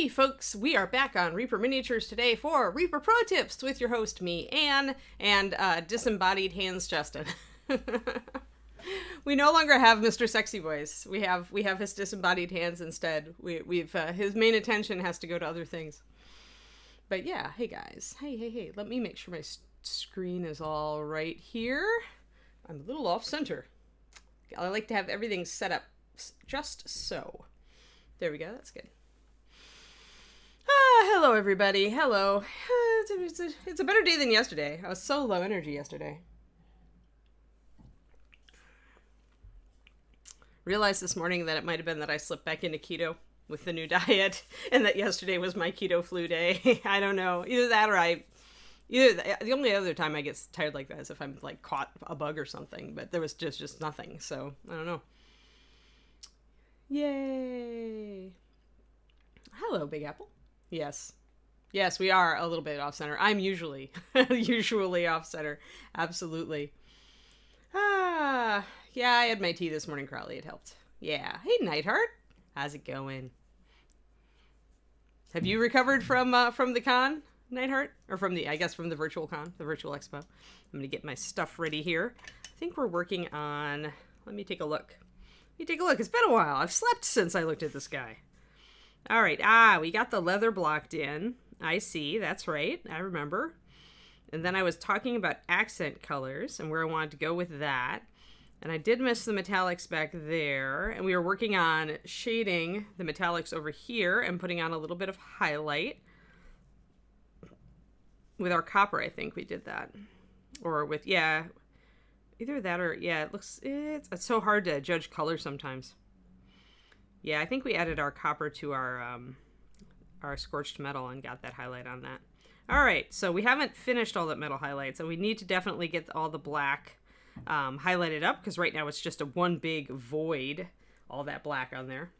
Hey folks, we are back on Reaper Miniatures today for Reaper Pro Tips with your host, me, Anne, and disembodied hands, Justin. We no longer have Mr. Sexy Voice. We have his disembodied hands instead. We've his main attention has to go to other things. But yeah, hey guys. Hey. Let me make sure my screen is all right here. I'm a little off center. I like to have everything set up just so. There we go. That's good. Hello everybody. Hello. It's a better day than yesterday. I was so low energy yesterday. Realized this morning that it might have been that I slipped back into keto with the new diet, and that yesterday was my keto flu day. I don't know. Either that or the only other time I get tired like that is if I'm like caught a bug or something, but there was just nothing. So I don't know. Yay. Hello, Big Apple. Yes, we are a little bit off center. I'm usually off center. Absolutely. Yeah, I had my tea this morning, Crowley. It helped. Yeah. Hey, Nightheart. How's it going? Have you recovered from the con, Nightheart? Or from the virtual con, the virtual expo? I'm going to get my stuff ready here. I think we're working on... Let me take a look. It's been a while. I've slept since I looked at this guy. All right. We got the leather blocked in. I see. That's right. I remember. And then I was talking about accent colors and where I wanted to go with that. And I did miss the metallics back there. And we were working on shading the metallics over here and putting on a little bit of highlight. With our copper, I think we did that. Or with, yeah, either that or, yeah, it's so hard to judge color sometimes. Yeah, I think we added our copper to our scorched metal and got that highlight on that. All right, so we haven't finished all that metal highlights, and we need to definitely get all the black highlighted up, because right now it's just one big void, all that black on there.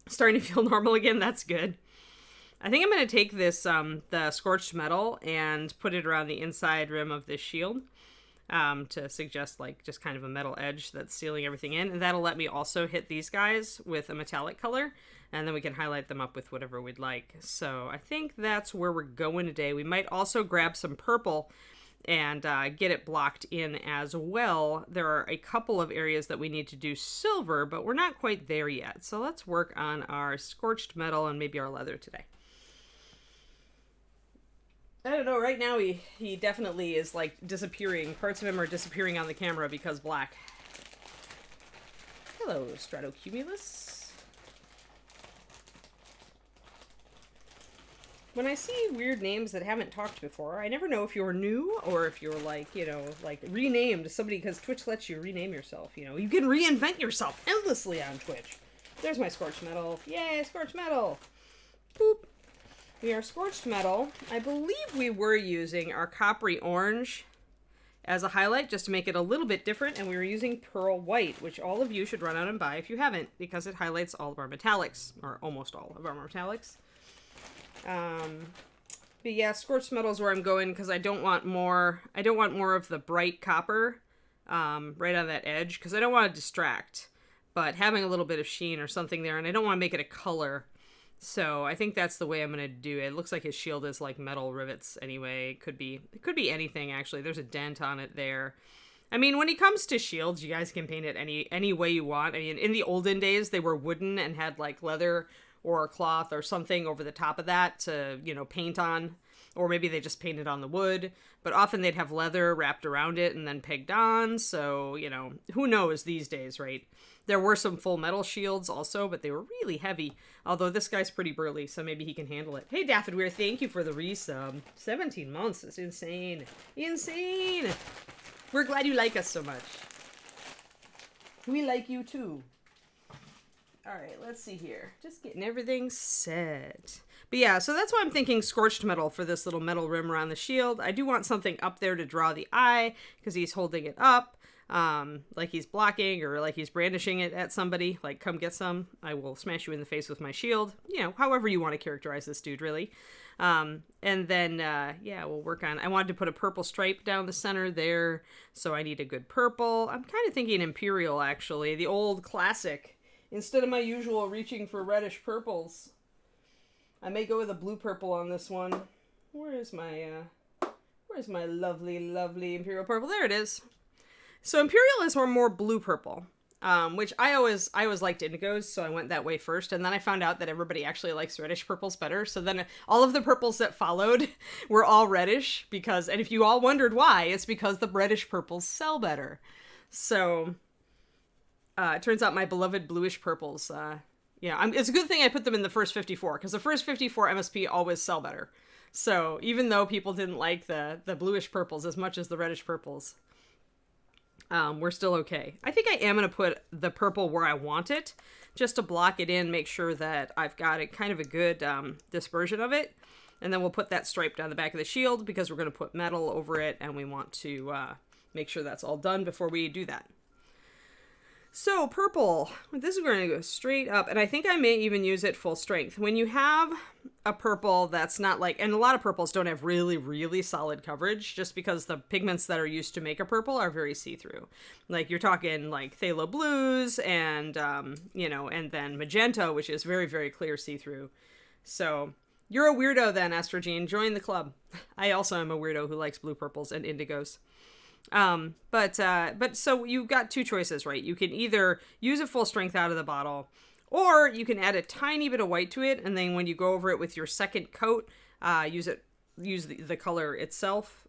Starting to feel normal again, that's good. I think I'm going to take this, the scorched metal, and put it around the inside rim of this shield to suggest like just kind of a metal edge that's sealing everything in. And that'll let me also hit these guys with a metallic color, and then we can highlight them up with whatever we'd like. So I think that's where we're going today. We might also grab some purple and get it blocked in as well. There are a couple of areas that we need to do silver, but we're not quite there yet. So let's work on our scorched metal and maybe our leather today. I don't know, right now he definitely is like disappearing. Parts of him are disappearing on the camera because black. Hello, Stratocumulus. When I see weird names that haven't talked before, I never know if you're new or if you're like, like renamed to somebody, because Twitch lets you rename yourself, You can reinvent yourself endlessly on Twitch. There's my scorched metal. Yay, scorched metal. Boop. We are scorched metal. I believe we were using our coppery orange as a highlight just to make it a little bit different, and we were using pearl white, which all of you should run out and buy if you haven't, because it highlights all of our metallics, or almost all of our metallics. But yeah, scorched metal is where I'm going, because I don't want more of the bright copper right on that edge, because I don't want to distract, but having a little bit of sheen or something there, and I don't want to make it a color. So I think that's the way I'm going to do it. It looks like his shield is like metal rivets anyway. It could be anything, actually. There's a dent on it there. I mean, when it comes to shields, you guys can paint it any way you want. I mean, in the olden days, they were wooden and had like leather or cloth or something over the top of that to, paint on. Or maybe they just painted on the wood. But often they'd have leather wrapped around it and then pegged on. So, who knows these days, right? There were some full metal shields also, but they were really heavy. Although this guy's pretty burly, so maybe he can handle it. Hey, Daffodweir, thank you for the resub. 17 months is insane. Insane! We're glad you like us so much. We like you too. Alright, let's see here. Just getting everything set. But yeah, so that's why I'm thinking scorched metal for this little metal rim around the shield. I do want something up there to draw the eye, because he's holding it up. Like he's blocking or like he's brandishing it at somebody, like come get some, I will smash you in the face with my shield, however you want to characterize this dude, really. And then, yeah, we'll work on, I wanted to put a purple stripe down the center there, so I need a good purple. I'm kind of thinking Imperial, actually, the old classic, instead of my usual reaching for reddish purples. I may go with a blue purple on this one. Where's my lovely, lovely Imperial purple? There it is. So Imperial is more blue purple, which I always liked indigos, so I went that way first, and then I found out that everybody actually likes reddish purples better. So then all of the purples that followed were all reddish and if you all wondered why, it's because the reddish purples sell better. So it turns out my beloved bluish purples, it's a good thing I put them in the first 54, because the first 54 MSP always sell better. So even though people didn't like the bluish purples as much as the reddish purples, we're still okay. I think I am going to put the purple where I want it, just to block it in, make sure that I've got kind of a good dispersion of it. And then we'll put that stripe down the back of the shield, because we're going to put metal over it, and we want to make sure that's all done before we do that. So purple, this is going to go straight up, and I think I may even use it full strength. When you have a purple that's not like, and a lot of purples don't have really, really solid coverage, just because the pigments that are used to make a purple are very see-through. Like you're talking like phthalo blues and, and then magenta, which is very, very clear see-through. So you're a weirdo then, Astrogene. Join the club. I also am a weirdo who likes blue purples and indigos. But so you've got two choices, right? You can either use it full strength out of the bottle, or you can add a tiny bit of white to it, and then when you go over it with your second coat, use the color itself.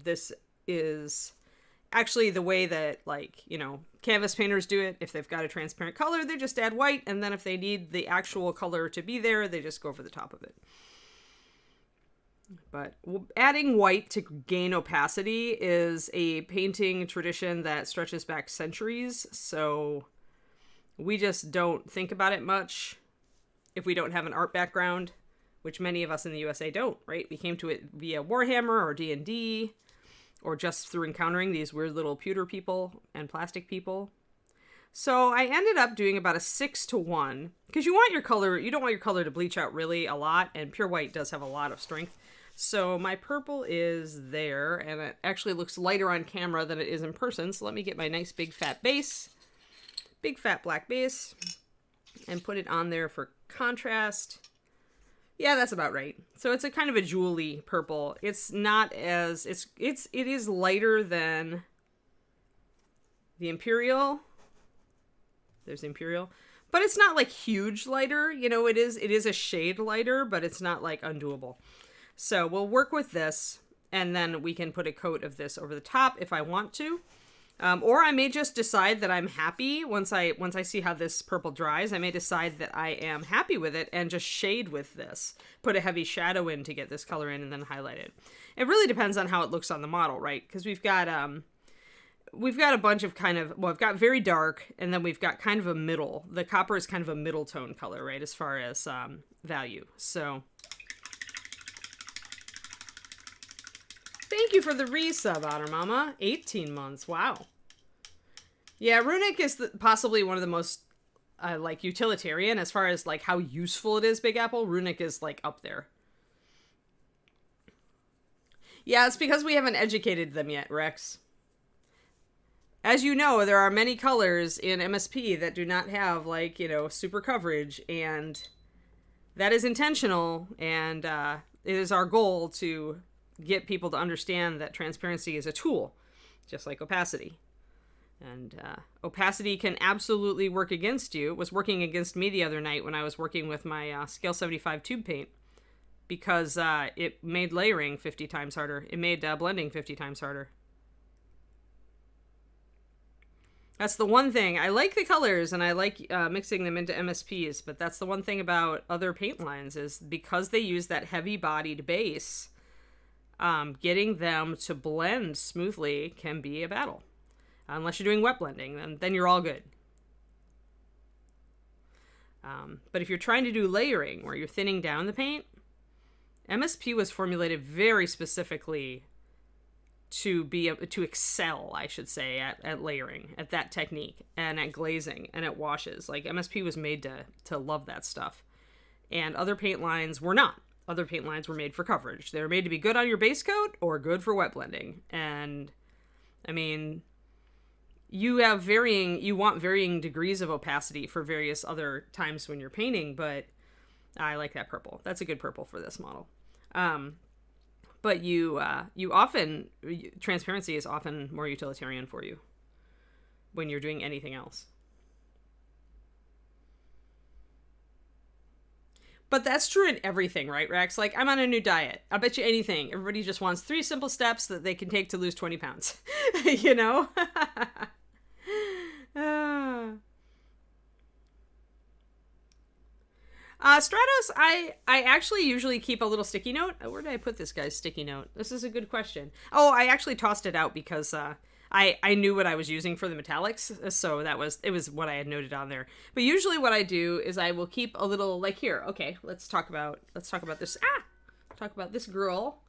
This is actually the way that, canvas painters do it. If they've got a transparent color, they just add white, and then if they need the actual color to be there, they just go over the top of it. But adding white to gain opacity is a painting tradition that stretches back centuries, so we just don't think about it much if we don't have an art background, which many of us in the USA don't, right? We came to it via Warhammer or D&D, or just through encountering these weird little pewter people and plastic people. So I ended up doing about a 6-to-1, because you don't want your color to bleach out really a lot, and pure white does have a lot of strength. So my purple is there, and it actually looks lighter on camera than it is in person. So let me get my nice big fat base, big fat black base, and put it on there for contrast. Yeah, that's about right. So it's a kind of a jewelly purple. It's not as, it is lighter than the Imperial. There's the Imperial. But it's not like huge lighter. It is a shade lighter, but it's not like undoable. So we'll work with this, and then we can put a coat of this over the top if I want to. Or I may just decide that I'm happy once I see how this purple dries. I may decide that I am happy with it and just shade with this. Put a heavy shadow in to get this color in and then highlight it. It really depends on how it looks on the model, right? Because we've got a bunch of I've got very dark, and then we've got kind of a middle. The copper is kind of a middle tone color, right, as far as value. So thank you for the resub, Otter Mama. 18 months. Wow. Yeah, Runic is possibly one of the most, utilitarian as far as, how useful it is, Big Apple. Runic is, up there. Yeah, it's because we haven't educated them yet, Rex. As you know, there are many colors in MSP that do not have, super coverage, and that is intentional, and it is our goal to get people to understand that transparency is a tool, just like opacity. And opacity can absolutely work against you. It was working against me the other night when I was working with my Scale 75 tube paint, because it made layering 50 times harder. It made blending 50 times harder. That's the one thing. I like the colors, and I like mixing them into MSPs, but that's the one thing about other paint lines is because they use that heavy-bodied base, getting them to blend smoothly can be a battle. Unless you're doing wet blending, then you're all good. But if you're trying to do layering, where you're thinning down the paint, MSP was formulated very specifically to excel, I should say, at layering, at that technique, and at glazing, and at washes. MSP was made to love that stuff. And other paint lines were not. Other paint lines were made for coverage. They were made to be good on your base coat or good for wet blending. And, you want varying degrees of opacity for various other times when you're painting, but I like that purple. That's a good purple for this model. But you often, transparency is often more utilitarian for you when you're doing anything else. But that's true in everything, right, Rex? Like, I'm on a new diet. I bet you anything. Everybody just wants 3 simple steps that they can take to lose 20 pounds. You know? Stratos, I actually usually keep a little sticky note. Where did I put this guy's sticky note? This is a good question. Oh, I actually tossed it out because I knew what I was using for the metallics, so it was what I had noted on there. But usually what I do is I will keep a little, like, here. Okay, let's talk about this. Talk about this girl.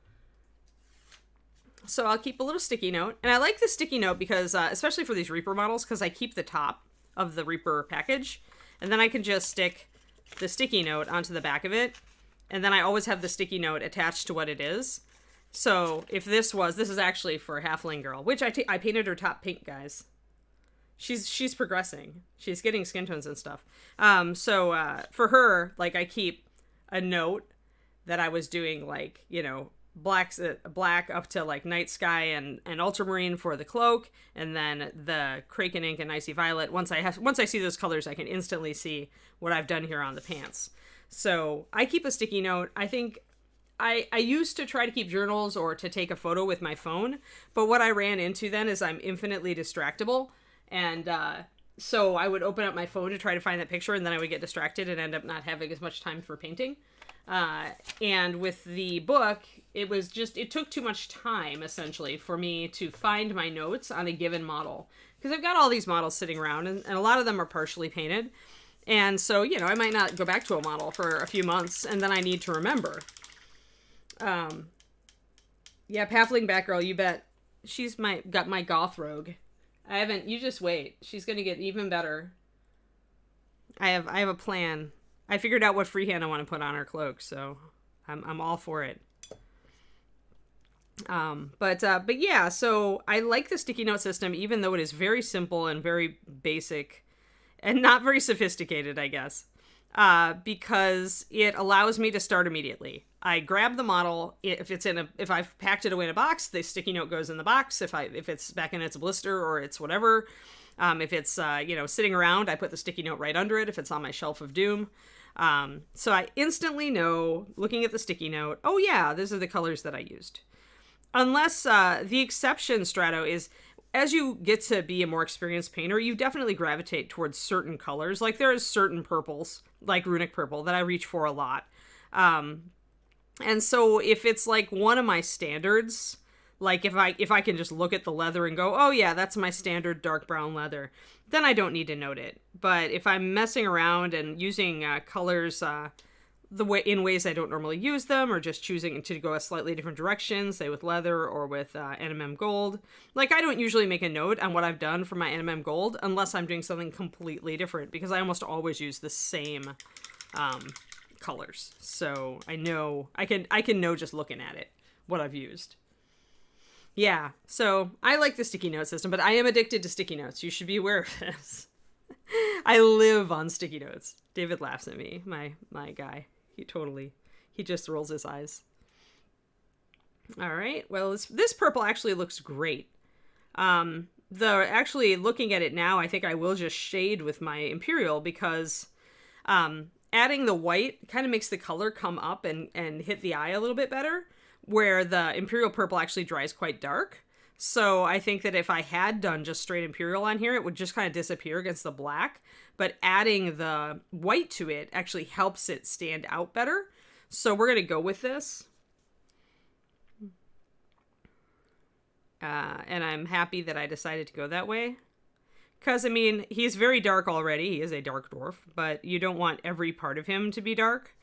So I'll keep a little sticky note, and I like the sticky note because especially for these Reaper models, because I keep the top of the Reaper package, and then I can just stick the sticky note onto the back of it, and then I always have the sticky note attached to what it is. So if this is actually for Halfling Girl, which I painted her top pink, guys. She's progressing. She's getting skin tones and stuff. So for her, like, I keep a note that I was doing, like, you know, black up to like night sky and ultramarine for the cloak, and then the Kraken ink and icy violet. Once I see those colors, I can instantly see what I've done here on the pants. So I keep a sticky note. I think I used to try to keep journals or to take a photo with my phone, but what I ran into then is I'm infinitely distractible, and so I would open up my phone to try to find that picture, and then I would get distracted and end up not having as much time for painting. And with the book, it took too much time, essentially, for me to find my notes on a given model. Because I've got all these models sitting around, and a lot of them are partially painted. And so, you know, I might not go back to a model for a few months, and then I need to remember. Yeah, Halfling Batgirl, you bet. She's got my goth rogue. You just wait. She's gonna get even better. I have a plan. I figured out what freehand I want to put on her cloak, so I'm all for it. But yeah, so I like the sticky note system, even though it is very simple and very basic and not very sophisticated, I guess, because it allows me to start immediately. I grab the model. If I've packed it away in a box, the sticky note goes in the box. If it's back in its blister or it's whatever, if it's sitting around, I put the sticky note right under it. If it's on my shelf of doom. So I instantly know, looking at the sticky note, oh yeah, these are the colors that I used. Unless the exception, Strato, is as you get to be a more experienced painter, you definitely gravitate towards certain colors. Like there is certain purples, like runic purple, that I reach for a lot. And so if it's like one of my standards, like if I can just look at the leather and go, oh yeah, that's my standard dark brown leather, then I don't need to note it. But if I'm messing around and using colors in ways I don't normally use them, or just choosing to go a slightly different direction, say with leather or with NMM gold, like I don't usually make a note on what I've done for my NMM gold unless I'm doing something completely different, because I almost always use the same colors. So I know I can know just looking at it what I've used. Yeah, so I like the sticky note system, but I am addicted to sticky notes. You should be aware of this. I live on sticky notes. David laughs at me, my guy. He just rolls his eyes. All right, well, this purple actually looks great. Actually looking at it now, I think I will just shade with my Imperial, because adding the white kind of makes the color come up and hit the eye a little bit better, where the Imperial purple actually dries quite dark. So I think that if I had done just straight Imperial on here, it would just kind of disappear against the black. But adding the white to it actually helps it stand out better. So we're going to go with this. And I'm happy that I decided to go that way. Because, I mean, he's very dark already. He is a dark dwarf. But you don't want every part of him to be dark.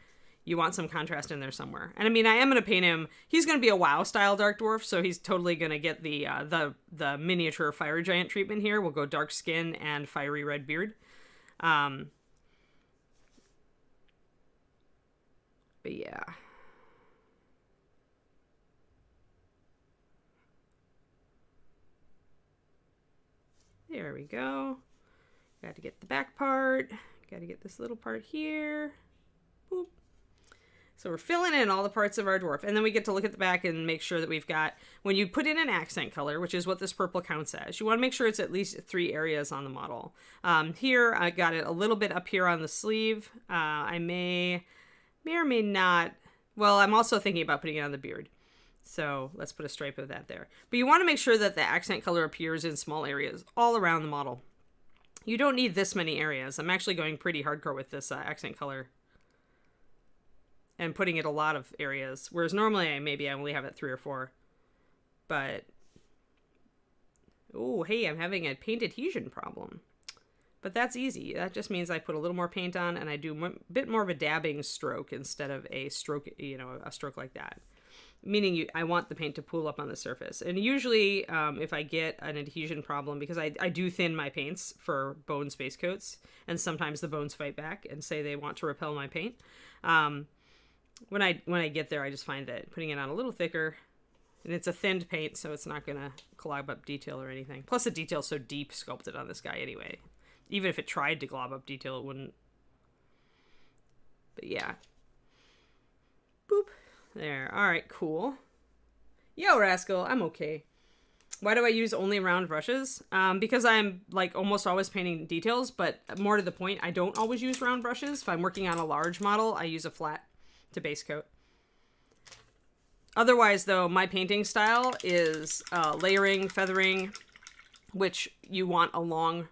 You want some contrast in there somewhere. And I mean, I am going to paint him. He's going to be a WoW style dark dwarf, so he's totally going to get the miniature fire giant treatment here. We'll go dark skin and fiery red beard. But yeah. There we go. Got to get the back part. Got to get this little part here. Boop. So we're filling in all the parts of our dwarf. And then we get to look at the back and make sure that we've got, when you put in an accent color, which is what this purple counts as, you want to make sure it's at least 3 areas on the model. Here, I got it a little bit up here on the sleeve. I may or may not. Well, I'm also thinking about putting it on the beard. So let's put a stripe of that there. But you want to make sure that the accent color appears in small areas all around the model. You don't need this many areas. I'm actually going pretty hardcore with this accent color. And putting it a lot of areas. Whereas normally maybe I only have it 3 or 4. But, oh, hey, I'm having a paint adhesion problem. But that's easy. That just means I put a little more paint on and I do a bit more of a dabbing stroke instead of a stroke, a stroke like that. Meaning I want the paint to pool up on the surface. And usually if I get an adhesion problem, because I do thin my paints for bone space coats, and sometimes the bones fight back and say they want to repel my paint. When I get there, I just find that putting it on a little thicker, and it's a thinned paint, so it's not going to glob up detail or anything. Plus the detail's so deep sculpted on this guy anyway. Even if it tried to glob up detail, it wouldn't. But yeah. Boop. There. Alright, cool. Yo, Rascal, I'm okay. Why do I use only round brushes? Because I'm like almost always painting details, but more to the point, I don't always use round brushes. If I'm working on a large model, I use a flat to base coat. Otherwise, though, my painting style is layering, feathering, which you want a long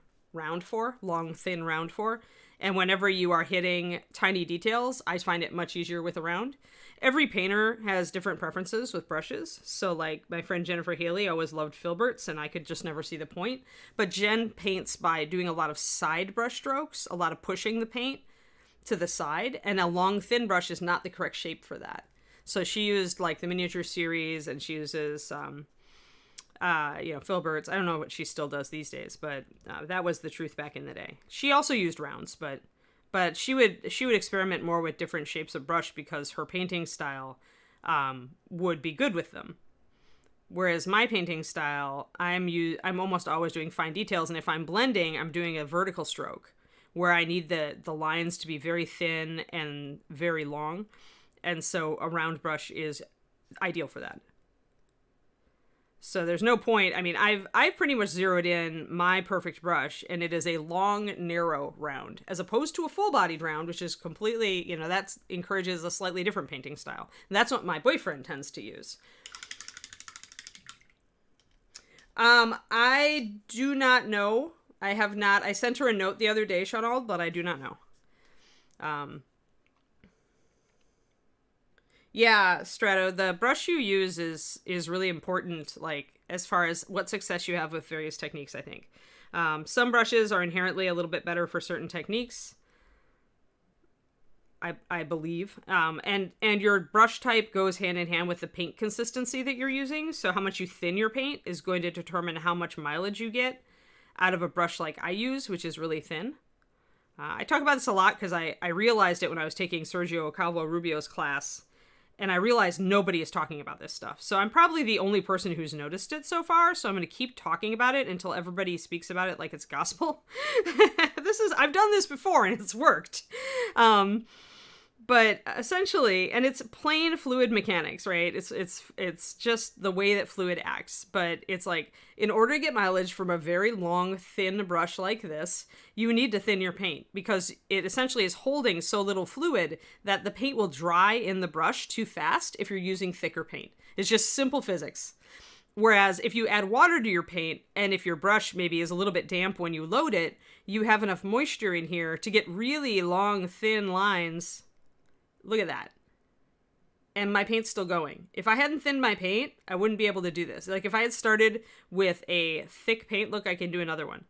thin round for. And whenever you are hitting tiny details, I find it much easier with a round. Every painter has different preferences with brushes. So like my friend Jennifer Haley always loved filberts, and I could just never see the point. But Jen paints by doing a lot of side brush strokes, a lot of pushing the paint to the side, and a long thin brush is not the correct shape for that. So she used like the miniature series, and she uses filberts. I don't know what she still does these days, but that was the truth back in the day. She also used rounds, but she would experiment more with different shapes of brush because her painting style would be good with them. Whereas my painting style, I'm almost always doing fine details, and if I'm blending, I'm doing a vertical stroke where I need the lines to be very thin and very long, and so a round brush is ideal for that. So there's no point. I mean, I've pretty much zeroed in my perfect brush, and it is a long, narrow round, as opposed to a full-bodied round, which is completely, that encourages a slightly different painting style. And that's what my boyfriend tends to use. I do not know. I have not. I sent her a note the other day, Shonald, but I do not know. Yeah, Strato, the brush you use is really important, like, as far as what success you have with various techniques, I think. Some brushes are inherently a little bit better for certain techniques, I believe. And your brush type goes hand in hand with the paint consistency that you're using, so how much you thin your paint is going to determine how much mileage you get out of a brush like I use, which is really thin. I talk about this a lot because I realized it when I was taking Sergio Calvo Rubio's class, and I realized nobody is talking about this stuff. So I'm probably the only person who's noticed it so far, so I'm going to keep talking about it until everybody speaks about it like it's gospel. I've done this before, and it's worked. But essentially, and it's plain fluid mechanics, right? It's just the way that fluid acts. But it's like, in order to get mileage from a very long, thin brush like this, you need to thin your paint, because it essentially is holding so little fluid that the paint will dry in the brush too fast if you're using thicker paint. It's just simple physics. Whereas if you add water to your paint, and if your brush maybe is a little bit damp when you load it, you have enough moisture in here to get really long, thin lines. Look at that. And my paint's still going. If I hadn't thinned my paint, I wouldn't be able to do this. Like, if I had started with a thick paint, look, I can do another one.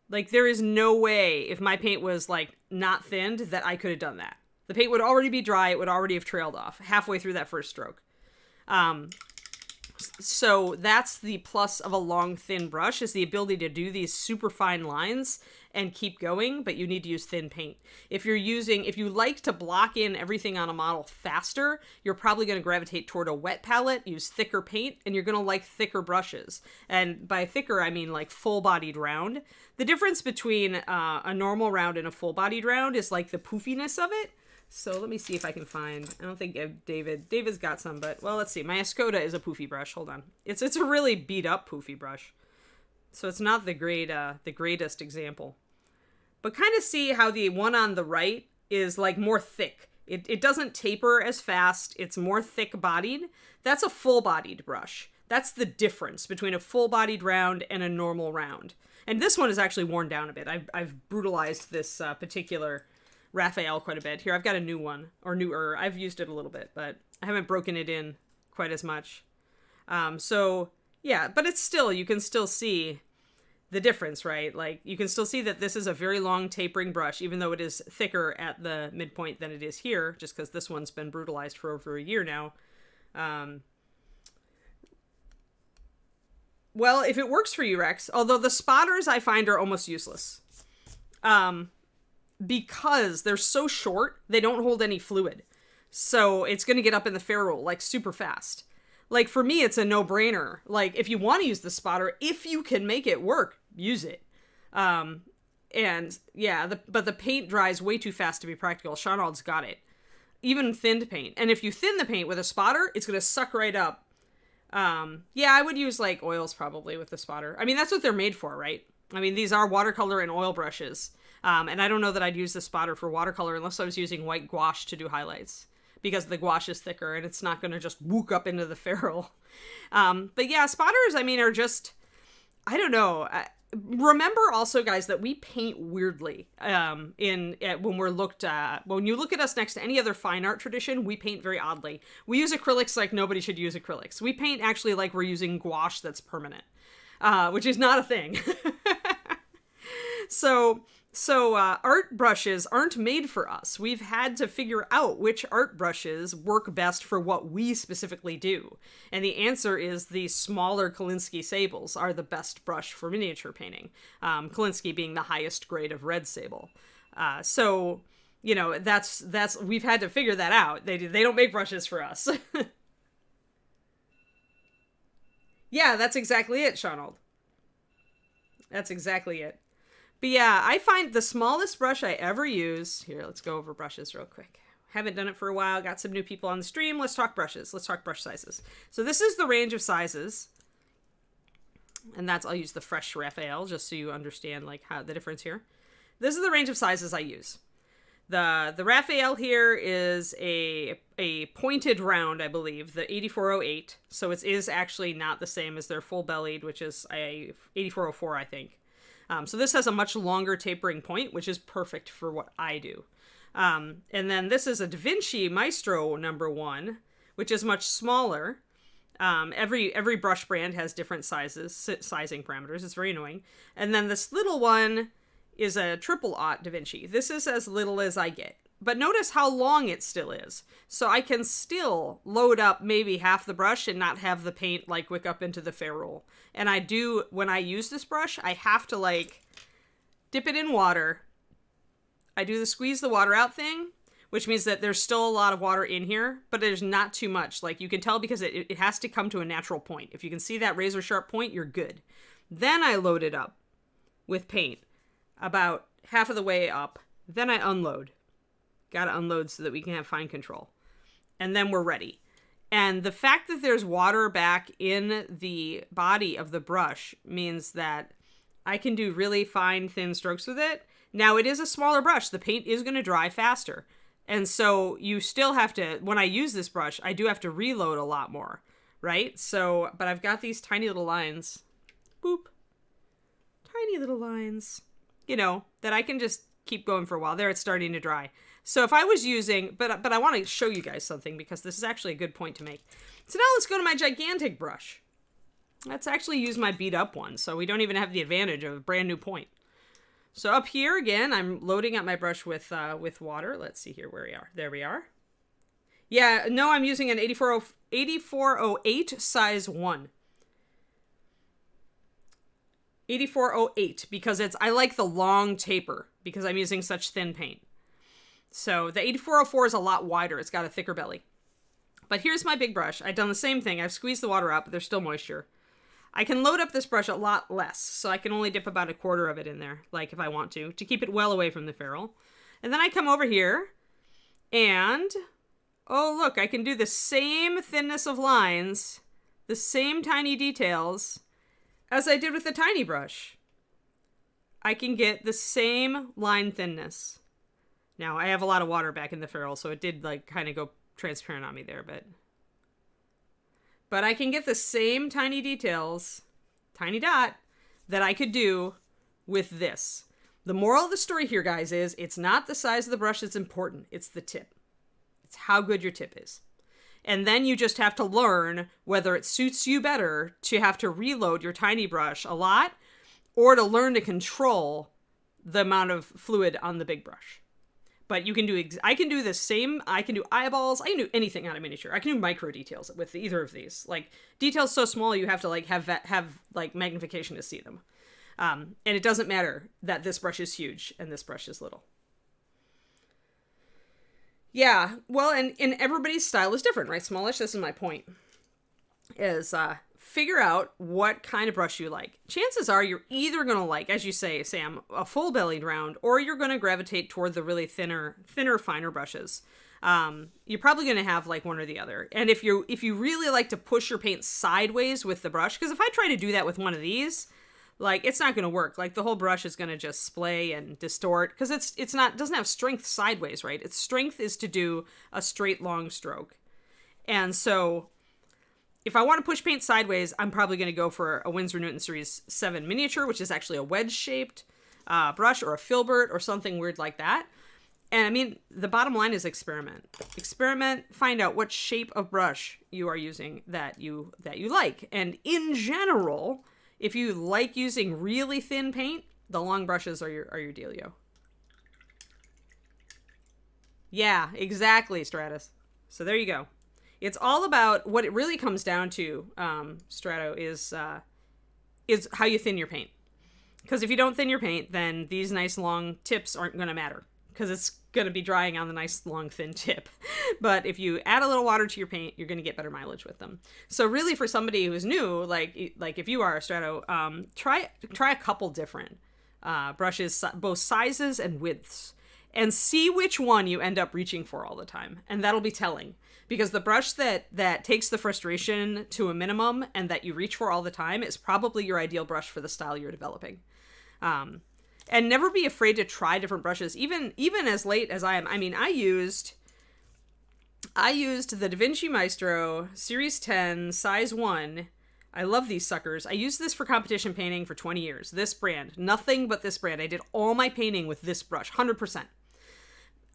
Like, there is no way, if my paint was, like, not thinned, that I could have done that. The paint would already be dry. It would already have trailed off halfway through that first stroke. So that's the plus of a long, thin brush, is the ability to do these super fine lines and keep going, but you need to use thin paint. If you like to block in everything on a model faster, you're probably going to gravitate toward a wet palette, use thicker paint, and you're going to like thicker brushes. And by thicker, I mean like full-bodied round. The difference between a normal round and a full-bodied round is like the poofiness of it. So let me see if I can find, I don't think David's got some, but, well, let's see. My Escoda is a poofy brush. Hold on. It's a really beat up poofy brush. So it's not the greatest example. But kind of see how the one on the right is like more thick. It doesn't taper as fast. It's more thick bodied. That's a full bodied brush. That's the difference between a full bodied round and a normal round. And this one is actually worn down a bit. I've brutalized this particular Raphael quite a bit. Here, I've got a new one, or newer. I've used it a little bit, but I haven't broken it in quite as much. So, yeah, but it's still, you can still see the difference, right? Like, you can still see that this is a very long tapering brush, even though it is thicker at the midpoint than it is here, just because this one's been brutalized for over a year now. Well, if it works for you, Rex, although the spotters I find are almost useless. Because they're so short, they don't hold any fluid. So it's going to get up in the ferrule, like, super fast. Like, for me, it's a no-brainer. Like, if you want to use the spotter, if you can make it work, use it. And, yeah, but the paint dries way too fast to be practical. Shaunald's got it. Even thinned paint. And if you thin the paint with a spotter, it's going to suck right up. Yeah, I would use, like, oils probably with the spotter. I mean, that's what they're made for, right? I mean, these are watercolor and oil brushes. And I don't know that I'd use the spotter for watercolor unless I was using white gouache to do highlights, because the gouache is thicker and it's not going to just whoop up into the ferrule. But yeah, spotters, I mean, are just, I don't know. Remember also, guys, that we paint weirdly. When you look at us next to any other fine art tradition, we paint very oddly. We use acrylics like nobody should use acrylics. We paint actually like we're using gouache that's permanent, which is not a thing. So art brushes aren't made for us. We've had to figure out which art brushes work best for what we specifically do. And the answer is the smaller Kolinsky sables are the best brush for miniature painting. Kolinsky being the highest grade of red sable. So, you know, that's we've had to figure that out. They don't make brushes for us. Yeah, that's exactly it, Shaunald. That's exactly it. But yeah, I find the smallest brush I ever use... Here, let's go over brushes real quick. Haven't done it for a while. Got some new people on the stream. Let's talk brushes. Let's talk brush sizes. So this is the range of sizes. And I'll use the fresh Raphael just so you understand like how the difference here. This is the range of sizes I use. The Raphael here is a pointed round, I believe, the 8408. So it is actually not the same as their full-bellied, which is a 8404, I think. So this has a much longer tapering point, which is perfect for what I do. And then this is a Da Vinci Maestro number 1, which is much smaller. Every brush brand has different sizing parameters. It's very annoying. And then this little one is a 000 Da Vinci. This is as little as I get. But notice how long it still is. So I can still load up maybe half the brush and not have the paint like wick up into the ferrule. And I do, when I use this brush, I have to like dip it in water. I do the squeeze the water out thing, which means that there's still a lot of water in here, but there's not too much. Like you can tell because it has to come to a natural point. If you can see that razor sharp point, you're good. Then I load it up with paint about half of the way up. Then I unload. Gotta unload so that we can have fine control. And then we're ready. And the fact that there's water back in the body of the brush means that I can do really fine, thin strokes with it. Now, it is a smaller brush. The paint is going to dry faster. And so you still have to, when I use this brush, I do have to reload a lot more, right? So, but I've got these tiny little lines. Boop. Tiny little lines. You know, that I can just keep going for a while. There, it's starting to dry. So if I was using, but I want to show you guys something because this is actually a good point to make. So now let's go to my gigantic brush. Let's actually use my beat up one. So we don't even have the advantage of a brand new point. So up here again, I'm loading up my brush with water. Let's see here where we are. There we are. Yeah, no, I'm using an 8408 size 1. 8408 because I like the long taper because I'm using such thin paint. So the 8404 is a lot wider. It's got a thicker belly. But here's my big brush. I've done the same thing. I've squeezed the water out, but there's still moisture. I can load up this brush a lot less, so I can only dip about 1/4 of it in there, like if I want to keep it well away from the ferrule. And then I come over here, And, oh look, I can do the same thinness of lines, the same tiny details as I did with the tiny brush. I can get the same line thinness. Now, I have a lot of water back in the ferrule, so it did like kind of go transparent on me there, but I can get the same tiny details, tiny dot, that I could do with this. The moral of the story here, guys, is it's not the size of the brush that's important. It's the tip. It's how good your tip is. And then you just have to learn whether it suits you better to have to reload your tiny brush a lot or to learn to control the amount of fluid on the big brush. But you can do, I can do the same, I can do eyeballs, I can do anything on a miniature. I can do micro details with either of these. Like, details so small you have to like have like magnification to see them. And it doesn't matter that this brush is huge and this brush is little. Yeah, well, and everybody's style is different, right? Smallish, this is my point, is figure out what kind of brush you like. Chances are you're either going to like, as you say, Sam, a full-bellied round, or you're going to gravitate toward the really thinner, finer brushes. You're probably going to have like one or the other. And if you really like to push your paint sideways with the brush, because if I try to do that with one of these, like, it's not going to work. Like, the whole brush is going to just splay and distort, because it doesn't have strength sideways, right? Its strength is to do a straight long stroke. And so if I want to push paint sideways, I'm probably going to go for a Winsor Newton Series 7 miniature, which is actually a wedge-shaped brush, or a filbert, or something weird like that. And I mean, the bottom line is experiment. Experiment, find out what shape of brush you are using that you like. And in general, if you like using really thin paint, the long brushes are your dealio. Yeah, exactly, Stratus. So there you go. It's all about, what it really comes down to, Strato, is how you thin your paint. Because if you don't thin your paint, then these nice long tips aren't going to matter, because it's going to be drying on the nice long thin tip. But if you add a little water to your paint, you're going to get better mileage with them. So really, for somebody who's new, like if you are a Strato, try a couple different brushes, both sizes and widths, and see which one you end up reaching for all the time. And that'll be telling, because the brush that takes the frustration to a minimum and that you reach for all the time is probably your ideal brush for the style you're developing. And never be afraid to try different brushes, even as late as I am. I mean, I used the Da Vinci Maestro Series 10 size 1. I love these suckers. I used this for competition painting for 20 years. This brand, nothing but this brand. I did all my painting with this brush, 100%.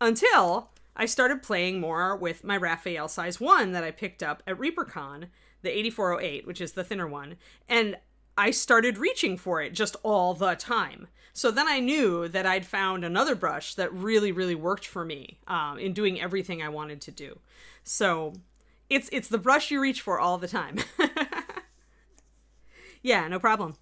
Until I started playing more with my Raphael size 1 that I picked up at ReaperCon, the 8408, which is the thinner one. And I started reaching for it just all the time. So then I knew that I'd found another brush that really, really worked for me in doing everything I wanted to do. So it's the brush you reach for all the time. Yeah, no problem.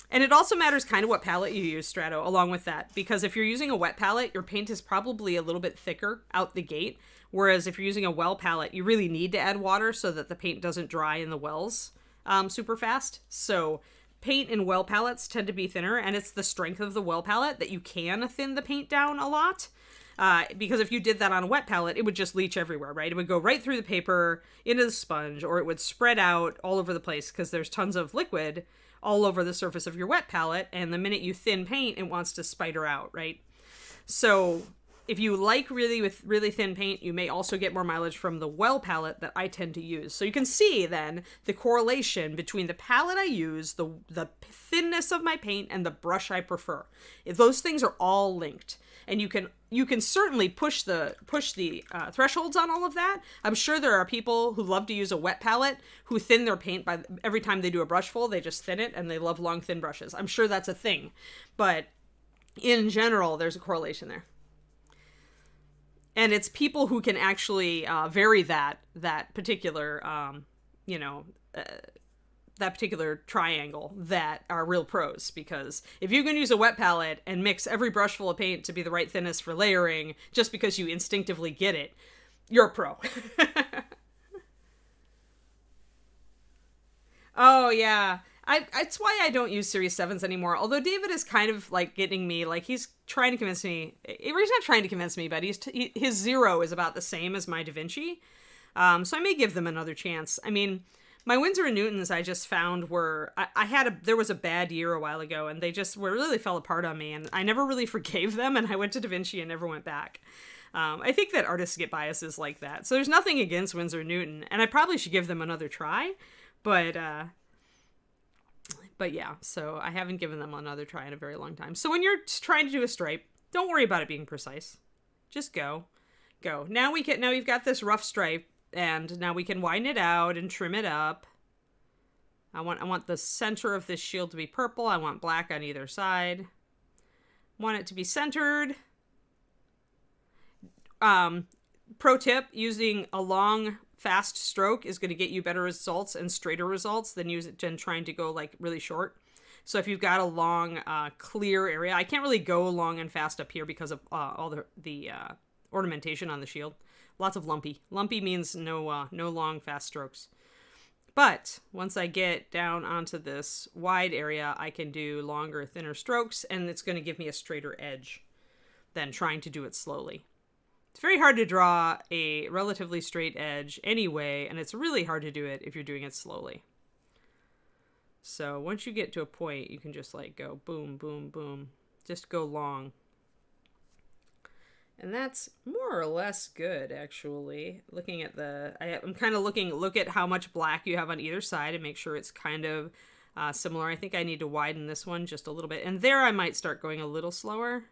And it also matters kind of what palette you use, Strato, along with that. Because if you're using a wet palette, your paint is probably a little bit thicker out the gate. Whereas if you're using a well palette, you really need to add water so that the paint doesn't dry in the wells super fast. So paint in well palettes tend to be thinner, and it's the strength of the well palette that you can thin the paint down a lot. Because if you did that on a wet palette, it would just leach everywhere, right? It would go right through the paper, into the sponge, or it would spread out all over the place because there's tons of liquid all over the surface of your wet palette, and the minute you thin paint, it wants to spider out, right? So if you like really thin paint, you may also get more mileage from the well palette that I tend to use. So you can see then the correlation between the palette I use, the thinness of my paint, and the brush I prefer. Those things are all linked. And you can certainly push the thresholds on all of that. I'm sure there are people who love to use a wet palette who thin their paint by every time they do a brush full, they just thin it, and they love long thin brushes. I'm sure that's a thing, but in general, there's a correlation there. And it's people who can actually vary that particular that particular triangle that are real pros, because if you can use a wet palette and mix every brush full of paint to be the right thinness for layering just because you instinctively get it, you're a pro. Oh yeah. It's why I don't use Series 7s anymore. Although David is kind of like getting me, like he's trying to convince me. He's not trying to convince me, but his 0 is about the same as my DaVinci. So I may give them another chance. I mean, my Winsor & Newtons I just found were, there was a bad year a while ago and they just really fell apart on me and I never really forgave them and I went to DaVinci and never went back. I think that artists get biases like that. So there's nothing against Winsor & Newton and I probably should give them another try, but yeah, so I haven't given them another try in a very long time. So when you're trying to do a stripe, don't worry about it being precise. Just go. Now we've got this rough stripe. And now we can widen it out and trim it up. I want the center of this shield to be purple. I want black on either side. Want it to be centered. Pro tip, using a long, fast stroke is going to get you better results and straighter results than trying to go like really short. So if you've got a long, clear area, I can't really go long and fast up here because of all the ornamentation on the shield. Lots of lumpy. Lumpy means no long, fast strokes. But once I get down onto this wide area, I can do longer, thinner strokes, and it's going to give me a straighter edge than trying to do it slowly. It's very hard to draw a relatively straight edge anyway, and it's really hard to do it if you're doing it slowly. So once you get to a point, you can just like go boom, boom, boom. Just go long. And that's more or less good, actually. Looking at I'm kind of look at how much black you have on either side and make sure it's kind of similar. I think I need to widen this one just a little bit. And there I might start going a little slower.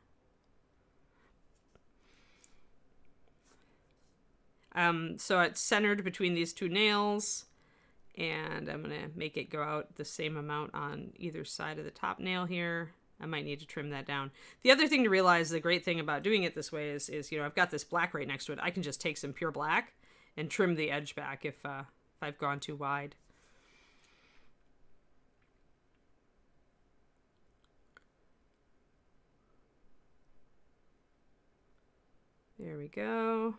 So it's centered between these two nails. And I'm going to make it go out the same amount on either side of the top nail here. I might need to trim that down. The other thing to realize, the great thing about doing it this way is I've got this black right next to it. I can just take some pure black and trim the edge back if I've gone too wide. There we go.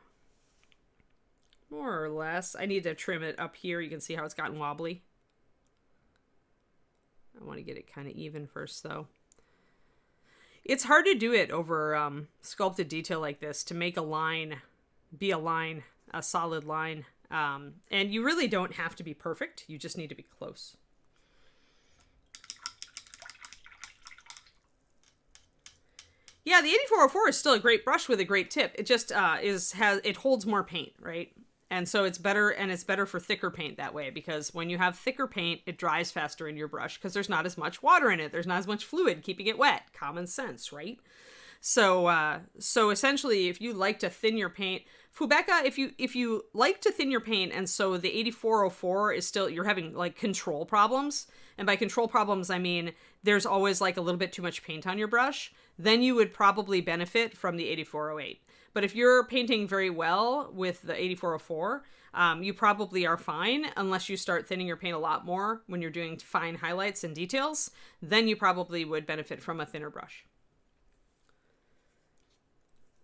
More or less. I need to trim it up here. You can see how it's gotten wobbly. I want to get it kind of even first, though. It's hard to do it over sculpted detail like this, to make a line be a solid line. And you really don't have to be perfect. You just need to be close. Yeah, the 8404 is still a great brush with a great tip. It just it holds more paint, right? And so it's better for thicker paint that way, because when you have thicker paint, it dries faster in your brush because there's not as much water in it. There's not as much fluid keeping it wet. Common sense, right? So essentially, if you like to thin your paint, Fubeca, if you like to thin your paint, and so the 8404 is still, you're having like control problems, and by control problems I mean there's always like a little bit too much paint on your brush, then you would probably benefit from the 8408. But if you're painting very well with the 8404, you probably are fine, unless you start thinning your paint a lot more when you're doing fine highlights and details. Then you probably would benefit from a thinner brush.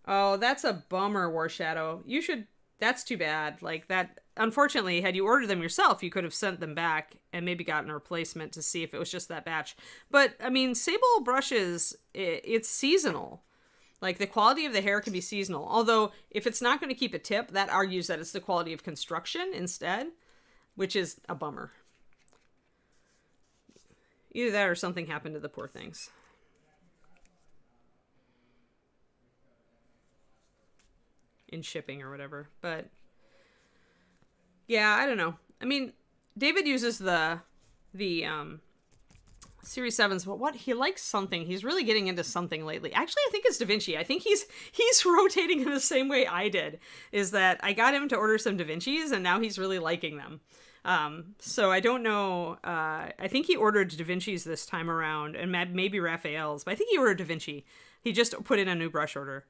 Oh, that's a bummer, War Shadow. That's too bad. Like that, unfortunately, had you ordered them yourself, you could have sent them back and maybe gotten a replacement to see if it was just that batch. But, I mean, sable brushes, it's seasonal. Like, the quality of the hair can be seasonal. Although, if it's not going to keep a tip, that argues that it's the quality of construction instead, which is a bummer. Either that or something happened to the poor things. In shipping or whatever. But, yeah, I don't know. I mean, David uses the Series 7s, but what he likes something. He's really getting into something lately. Actually, I think it's DaVinci. I think he's rotating in the same way I did. Is that I got him to order some DaVincis, and now he's really liking them. So I don't know. I think he ordered DaVincis this time around, and maybe Raphael's, but I think he ordered DaVinci. He just put in a new brush order.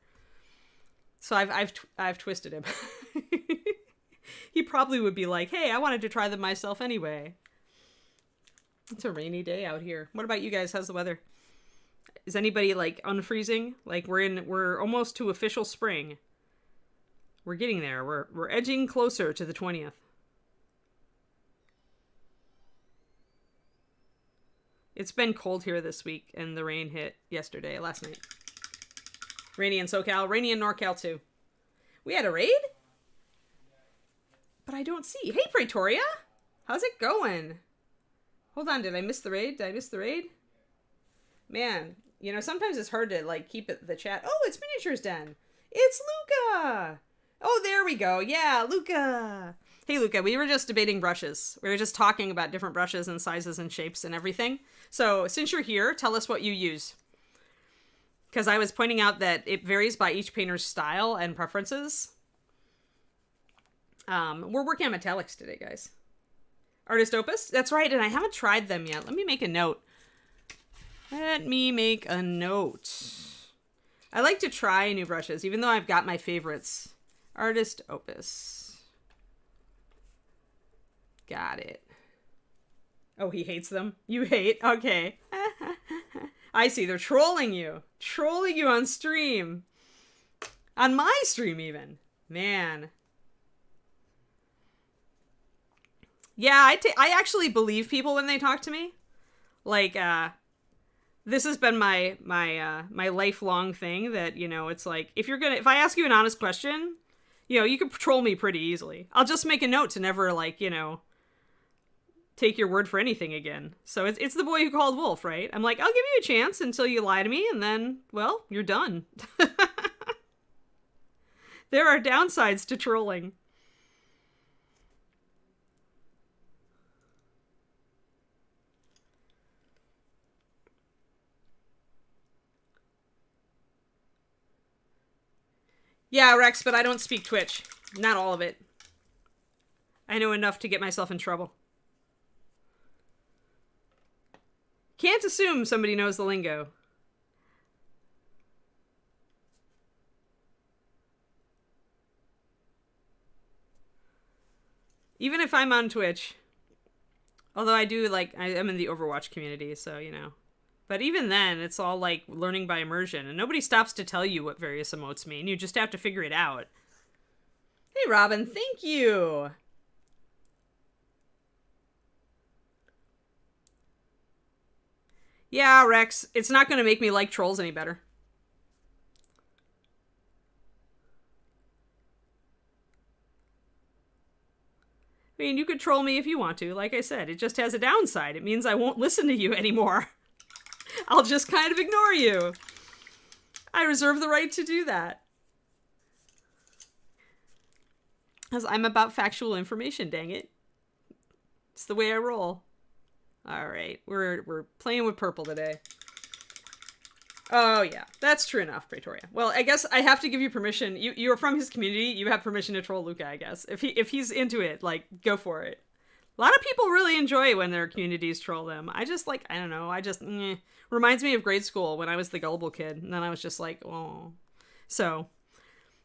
So I've twisted him. He probably would be like, "Hey, I wanted to try them myself anyway." It's a rainy day out here. What about you guys? How's the weather? Is anybody like unfreezing? Like we're almost to official spring. We're getting there. We're edging closer to the 20th. It's been cold here this week, and the rain hit last night. Rainy in SoCal, rainy in NorCal too. We had a raid? But I don't see. Hey, Pretoria! How's it going? Hold on, did I miss the raid? Man, you know, sometimes it's hard to, like, keep the chat. Oh, it's Miniatures Den! It's Luca! Oh, there we go. Yeah, Luca! Hey, Luca, we were just debating brushes. We were just talking about different brushes and sizes and shapes and everything. So, since you're here, tell us what you use. Because I was pointing out that it varies by each painter's style and preferences. We're working on metallics today, guys. Artist Opus? That's right, and I haven't tried them yet. Let me make a note. I like to try new brushes, even though I've got my favorites. Artist Opus. Got it. Oh, he hates them? You hate? Okay. I see, they're trolling you. Trolling you on stream. On my stream, even. Man. Yeah, I actually believe people when they talk to me. Like, this has been my lifelong thing that, you know, it's like, if I ask you an honest question, you know, you can troll me pretty easily. I'll just make a note to never, like, you know, take your word for anything again. So it's the boy who called wolf, right? I'm like, I'll give you a chance until you lie to me, and then, well, you're done. There are downsides to trolling. Yeah, Rex, but I don't speak Twitch. Not all of it. I know enough to get myself in trouble. Can't assume somebody knows the lingo. Even if I'm on Twitch. Although I do, like, I'm in the Overwatch community, so, you know. But even then, it's all, like, learning by immersion. And nobody stops to tell you what various emotes mean. You just have to figure it out. Hey, Robin, thank you! Yeah, Rex, it's not going to make me like trolls any better. I mean, you could troll me if you want to. Like I said, it just has a downside. It means I won't listen to you anymore. I'll just kind of ignore you. I reserve the right to do that. Because I'm about factual information, dang it. It's the way I roll. Alright, we're playing with purple today. Oh yeah, that's true enough, Pretoria. Well, I guess I have to give you permission. You're from his community, you have permission to troll Luca, I guess. If he's into it, like, go for it. A lot of people really enjoy when their communities troll them. I just, like, I don't know, reminds me of grade school when I was the gullible kid, and then I was just like, oh. So,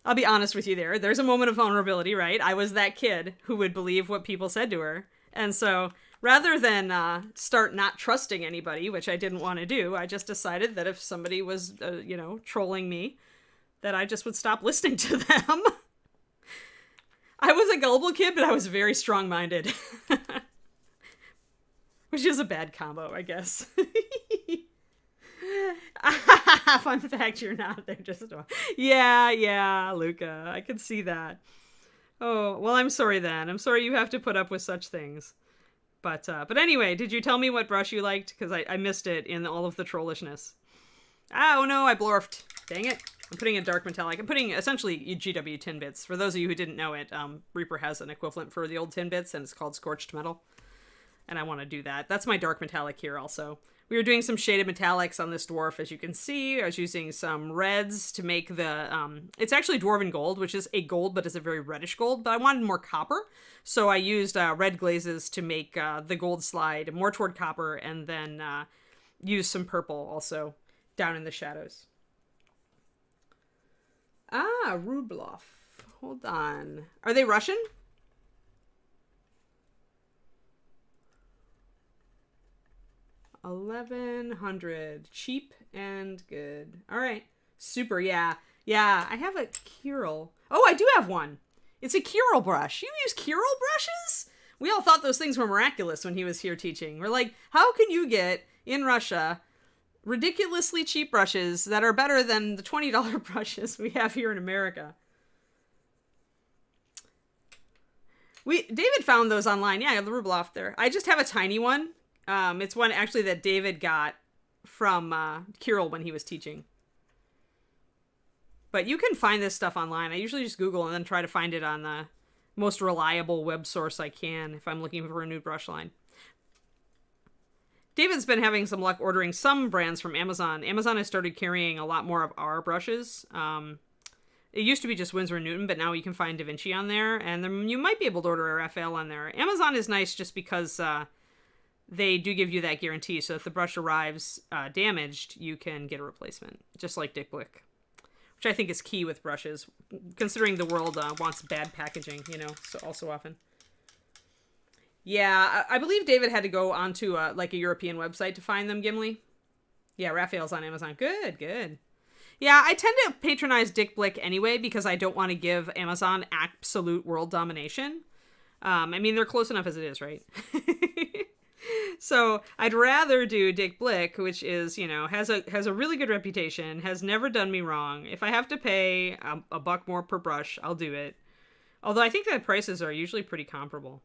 I'll be honest with you there. There's a moment of vulnerability, right? I was that kid who would believe what people said to her. And so, rather than start not trusting anybody, which I didn't want to do, I just decided that if somebody was, you know, trolling me, that I just would stop listening to them. I was a gullible kid, but I was very strong-minded. Which is a bad combo, I guess. Fun fact, you're not. They're just... Yeah, Luca. I can see that. Oh, well, I'm sorry then. I'm sorry you have to put up with such things. But anyway, did you tell me what brush you liked? Because I missed it in all of the trollishness. Oh no, I blorfed. Dang it. I'm putting a dark metallic. I'm putting essentially GW tin bits. For those of you who didn't know it, Reaper has an equivalent for the old tin bits, and it's called Scorched Metal. And I want to do that. That's my dark metallic here also. We were doing some shaded metallics on this dwarf, as you can see. I was using some reds to make the... it's actually Dwarven Gold, which is a gold, but it's a very reddish gold. But I wanted more copper, so I used red glazes to make the gold slide more toward copper, and then used some purple also down in the shadows. Ah, Rubloff. Hold on. Are they Russian? $1,100. Cheap and good. All right. Super. Yeah. I have a Kirill. Oh, I do have one. It's a Kirill brush. You use Kirill brushes? We all thought those things were miraculous when he was here teaching. We're like, how can you get in Russia ridiculously cheap brushes that are better than the $20 brushes we have here in America. David found those online. Yeah, the Rubloff there. I just have a tiny one. It's one actually that David got from Kirill when he was teaching. But you can find this stuff online. I usually just Google and then try to find it on the most reliable web source I can if I'm looking for a new brush line. David's been having some luck ordering some brands from Amazon. Amazon has started carrying a lot more of our brushes. It used to be just Winsor & Newton, but now you can find Da Vinci on there. And then you might be able to order a Raphael on there. Amazon is nice just because they do give you that guarantee. So if the brush arrives damaged, you can get a replacement, just like Dick Blick. Which I think is key with brushes, considering the world wants bad packaging, so often. Yeah, I believe David had to go onto a European website to find them, Gimli. Yeah, Raphael's on Amazon. Good. Yeah, I tend to patronize Dick Blick anyway because I don't want to give Amazon absolute world domination. I mean, they're close enough as it is, right? So I'd rather do Dick Blick, which is, has a really good reputation, has never done me wrong. If I have to pay a buck more per brush, I'll do it. Although I think that prices are usually pretty comparable.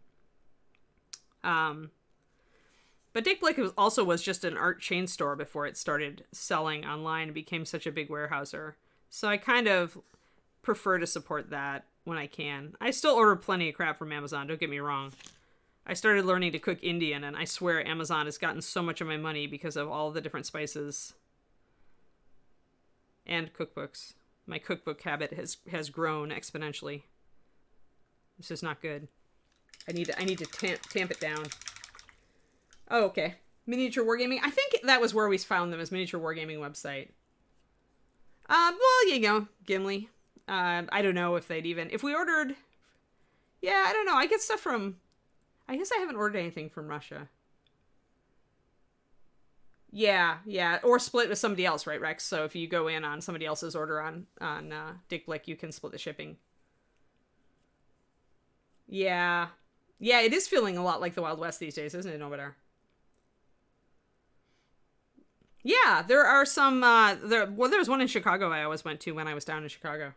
But Dick Blick was just an art chain store before it started selling online and became such a big warehouser. So I kind of prefer to support that when I can. I still order plenty of crap from Amazon, don't get me wrong. I started learning to cook Indian, and I swear Amazon has gotten so much of my money because of all the different spices and cookbooks. My cookbook habit has grown exponentially. This is not good. I need to tamp it down. Oh, okay. Miniature Wargaming. I think that was where we found them, as Miniature Wargaming website. Well, Gimli. I don't know if they'd even... If we ordered... Yeah, I don't know. I get stuff from... I guess I haven't ordered anything from Russia. Yeah. Or split with somebody else, right, Rex? So if you go in on somebody else's order on Dick Blick, you can split the shipping. Yeah. Yeah, it is feeling a lot like the Wild West these days, isn't it, Nomadar? Yeah, there are some... there's one in Chicago I always went to when I was down in Chicago.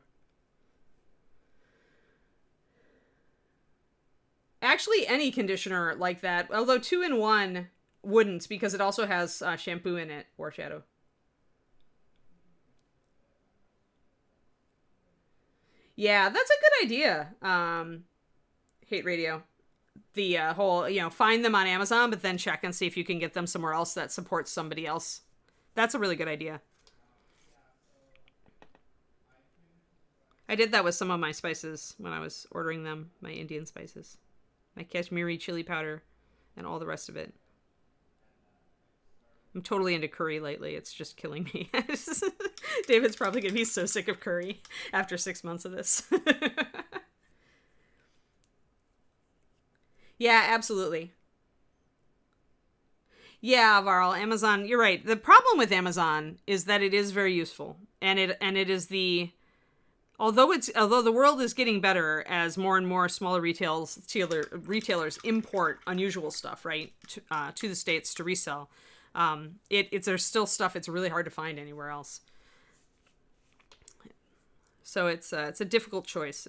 Actually, any conditioner like that, although 2-in-1 wouldn't, because it also has shampoo in it, War Shadow. Yeah, that's a good idea. Hate Radio. The whole, find them on Amazon, but then check and see if you can get them somewhere else that supports somebody else. That's a really good idea. I did that with some of my spices when I was ordering them, my Indian spices. My Kashmiri chili powder and all the rest of it. I'm totally into curry lately. It's just killing me. David's probably going to be so sick of curry after 6 months of this. Yeah, absolutely. Yeah, Varl, Amazon, you're right. The problem with Amazon is that it is very useful. And it is although the world is getting better as more and more smaller retailers import unusual stuff, right, to the States to resell, there's still stuff it's really hard to find anywhere else. So it's a difficult choice.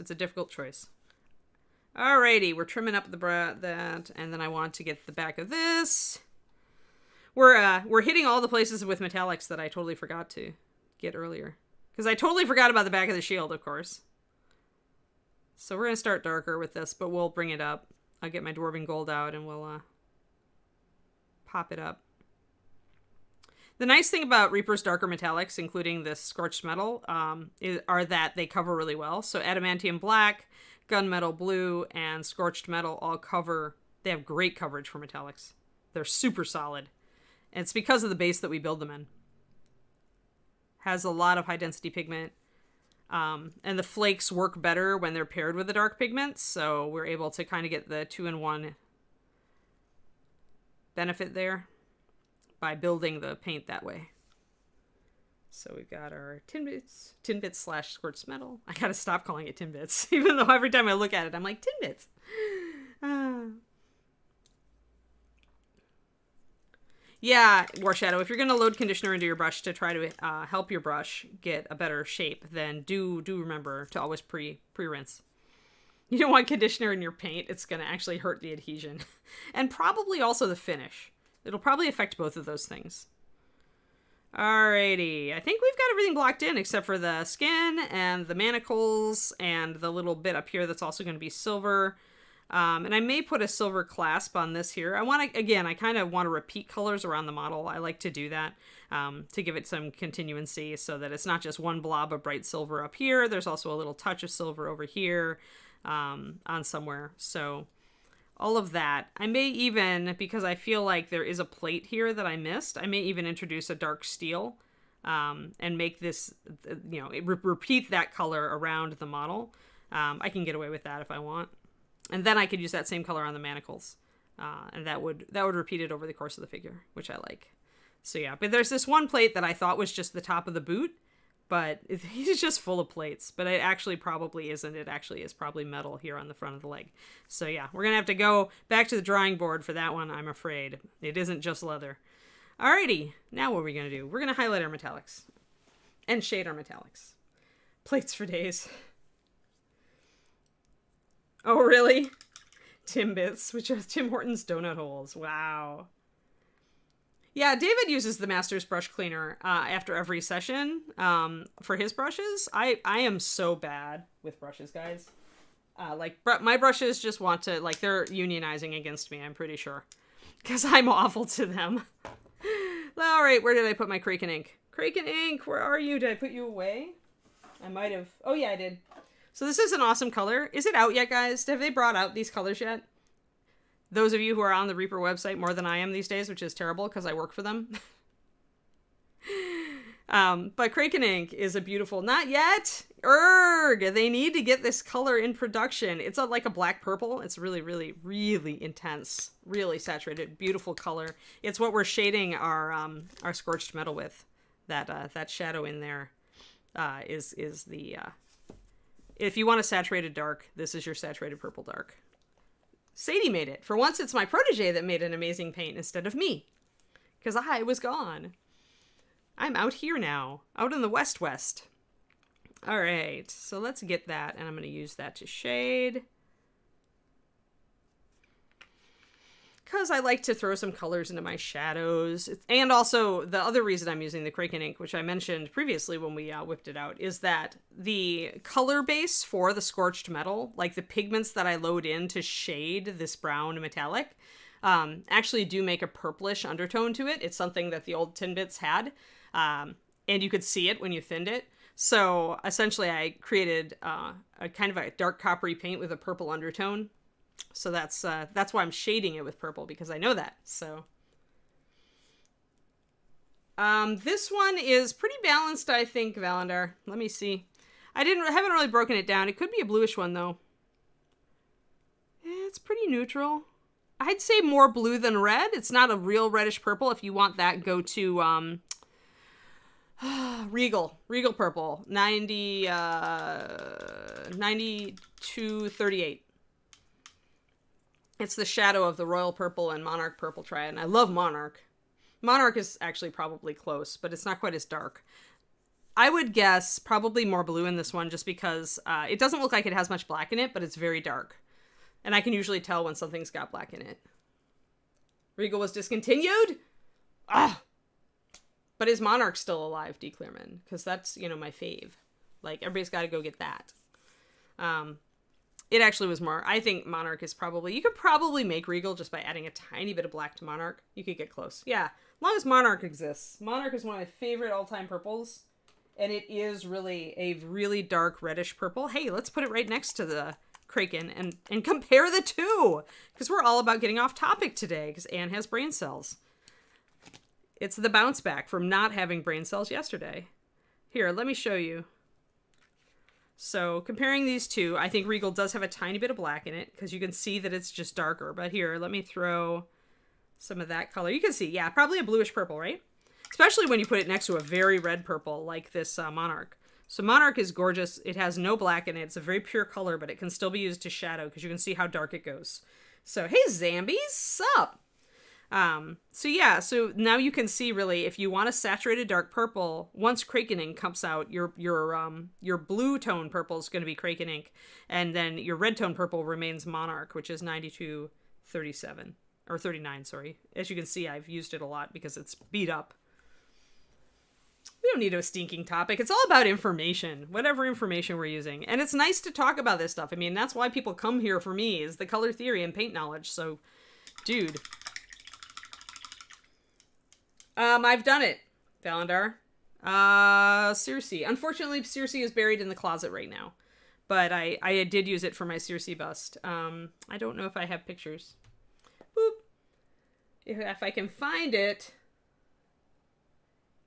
Alrighty, we're trimming up that, and then I want to get the back of this. We're hitting all the places with metallics that I totally forgot to get earlier. Because I totally forgot about the back of the shield, of course. So we're going to start darker with this, but we'll bring it up. I'll get my Dwarven Gold out and we'll pop it up. The nice thing about Reaper's darker metallics, including this Scorched Metal, are that they cover really well. So Adamantium Black, Gunmetal Blue, and Scorched Metal all cover. They have great coverage for metallics. They're super solid. And it's because of the base that we build them in. Has a lot of high density pigment. And the flakes work better when they're paired with the dark pigments. So we're able to kind of get the 2-in-1 benefit there by building the paint that way. So we've got our tin bits / Scorched Metal. I gotta stop calling it tin bits, even though every time I look at it, I'm like, tin bits. Yeah, War Shadow, if you're going to load conditioner into your brush to try to help your brush get a better shape, then do remember to always pre-rinse. You don't want conditioner in your paint. It's going to actually hurt the adhesion. And probably also the finish. It'll probably affect both of those things. Alrighty, I think we've got everything blocked in except for the skin and the manacles and the little bit up here that's also going to be silver. And I may put a silver clasp on this here. I kind of want to repeat colors around the model. I like to do that to give it some continuancy so that it's not just one blob of bright silver up here. There's also a little touch of silver over here on somewhere. So all of that. I may even, because I feel like there is a plate here that I missed, I may even introduce a dark steel and make this, repeat that color around the model. I can get away with that if I want. And then I could use that same color on the manacles. And that would repeat it over the course of the figure, which I like. So yeah, but there's this one plate that I thought was just the top of the boot, but he's just full of plates. But it actually probably isn't. It actually is probably metal here on the front of the leg. So yeah, we're going to have to go back to the drawing board for that one, I'm afraid. It isn't just leather. Alrighty, now what are we going to do? We're going to highlight our metallics and shade our metallics. Plates for days. Oh, really? Timbits, which are Tim Hortons donut holes. Wow. Yeah, David uses the Masters brush cleaner after every session for his brushes. I am so bad with brushes, guys. My brushes just want to, they're unionizing against me, I'm pretty sure. Because I'm awful to them. All right, where did I put my Kraken ink? Kraken ink, where are you? Did I put you away? I might have. Oh, yeah, I did. So this is an awesome color. Is it out yet, guys? Have they brought out these colors yet? Those of you who are on the Reaper website more than I am these days, which is terrible because I work for them. But Kraken ink is a beautiful, not yet. They need to get this color in production. It's like a black purple. It's really, really, really intense, really saturated, beautiful color. It's what we're shading our scorched metal with. That shadow in there is the. If you want a saturated dark, this is your saturated purple dark. Sadie made it. For once, it's my protege that made an amazing paint instead of me. Because I was gone. I'm out here now. Out in the West. Alright, so let's get that. And I'm going to use that to shade. Because I like to throw some colors into my shadows. And also, the other reason I'm using the Kraken ink, which I mentioned previously when we whipped it out, is that the color base for the scorched metal, like the pigments that I load in to shade this brown metallic, actually do make a purplish undertone to it. It's something that the old Timbits had, and you could see it when you thinned it. So, essentially, I created a kind of a dark coppery paint with a purple undertone. So that's why I'm shading it with purple, because I know that. So this one is pretty balanced, I think, Valandar. Let me see. I haven't really broken it down. It could be a bluish one though. It's pretty neutral. I'd say more blue than red. It's not a real reddish purple. If you want that, go to Regal purple 9238. It's the shadow of the Royal Purple and Monarch Purple triad, and I love Monarch. Monarch is actually probably close, but it's not quite as dark. I would guess probably more blue in this one just because it doesn't look like it has much black in it, but it's very dark. And I can usually tell when something's got black in it. Regal was discontinued? Ah! But is Monarch still alive, D. Clearman? Because that's, my fave. Everybody's got to go get that. It actually was more, I think Monarch is probably, you could probably make Regal just by adding a tiny bit of black to Monarch. You could get close. Yeah, as long as Monarch exists. Monarch is one of my favorite all-time purples, and it is really a really dark reddish purple. Hey, let's put it right next to the Kraken and compare the two, because we're all about getting off topic today, because Anne has brain cells. It's the bounce back from not having brain cells yesterday. Here, let me show you. So comparing these two, I think Regal does have a tiny bit of black in it because you can see that it's just darker. But here, let me throw some of that color. You can see, yeah, probably a bluish purple, right? Especially when you put it next to a very red purple like this Monarch. So Monarch is gorgeous. It has no black in it. It's a very pure color, but it can still be used to shadow because you can see how dark it goes. So, hey, Zambies, sup? So yeah, so now you can see really if you want a saturated dark purple, once Kraken ink comes out, your blue tone purple is going to be Kraken ink, and then your red tone purple remains Monarch, which is 9237 or 39, sorry. As you can see, I've used it a lot because it's beat up. We don't need a stinking topic. It's all about information, whatever information we're using. And it's nice to talk about this stuff. I mean, that's why people come here for me, is the color theory and paint knowledge. So, dude. I've done it, Valandar. Circe. Unfortunately, Circe is buried in the closet right now. But I did use it for my Circe bust. I don't know if I have pictures. Boop. If I can find it,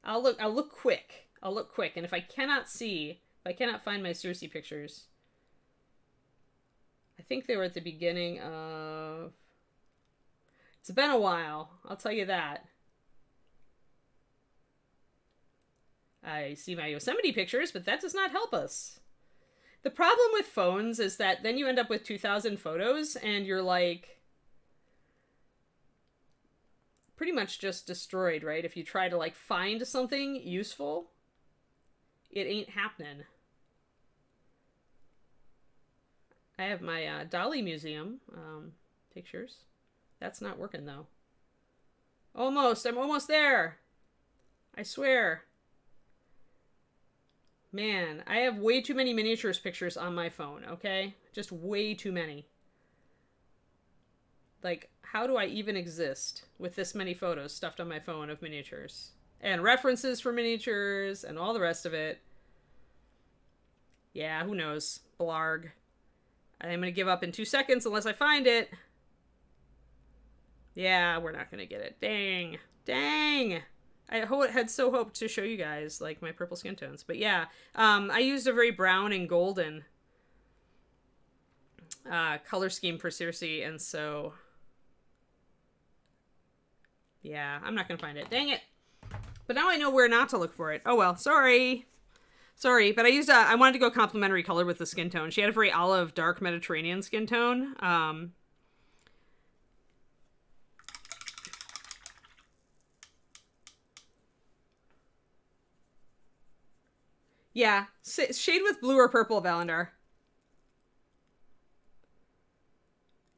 I'll look quick. I'll look quick. And if I cannot find my Circe pictures, I think they were at the beginning of... It's been a while, I'll tell you that. I see my Yosemite pictures, but that does not help us. The problem with phones is that then you end up with 2,000 photos and you're like pretty much just destroyed, right? If you try to like find something useful, it ain't happening. I have my Dali Museum pictures. That's not working though. Almost. I'm almost there. I swear. Man, I have way too many miniatures pictures on my phone, okay? Just way too many. Like, how do I even exist with this many photos stuffed on my phone of miniatures? And references for miniatures and all the rest of it. Yeah, who knows? Blarg. I'm going to give up in 2 seconds unless I find it. Yeah, we're not going to get it. Dang. Dang! I had so hoped to show you guys, like, my purple skin tones. But yeah, I used a very brown and golden color scheme for Circe, and so... Yeah, I'm not going to find it. Dang it! But now I know where not to look for it. Oh well, sorry. Sorry, but I wanted to go complementary color with the skin tone. She had a very olive, dark Mediterranean skin tone. Yeah, shade with blue or purple, Valandar.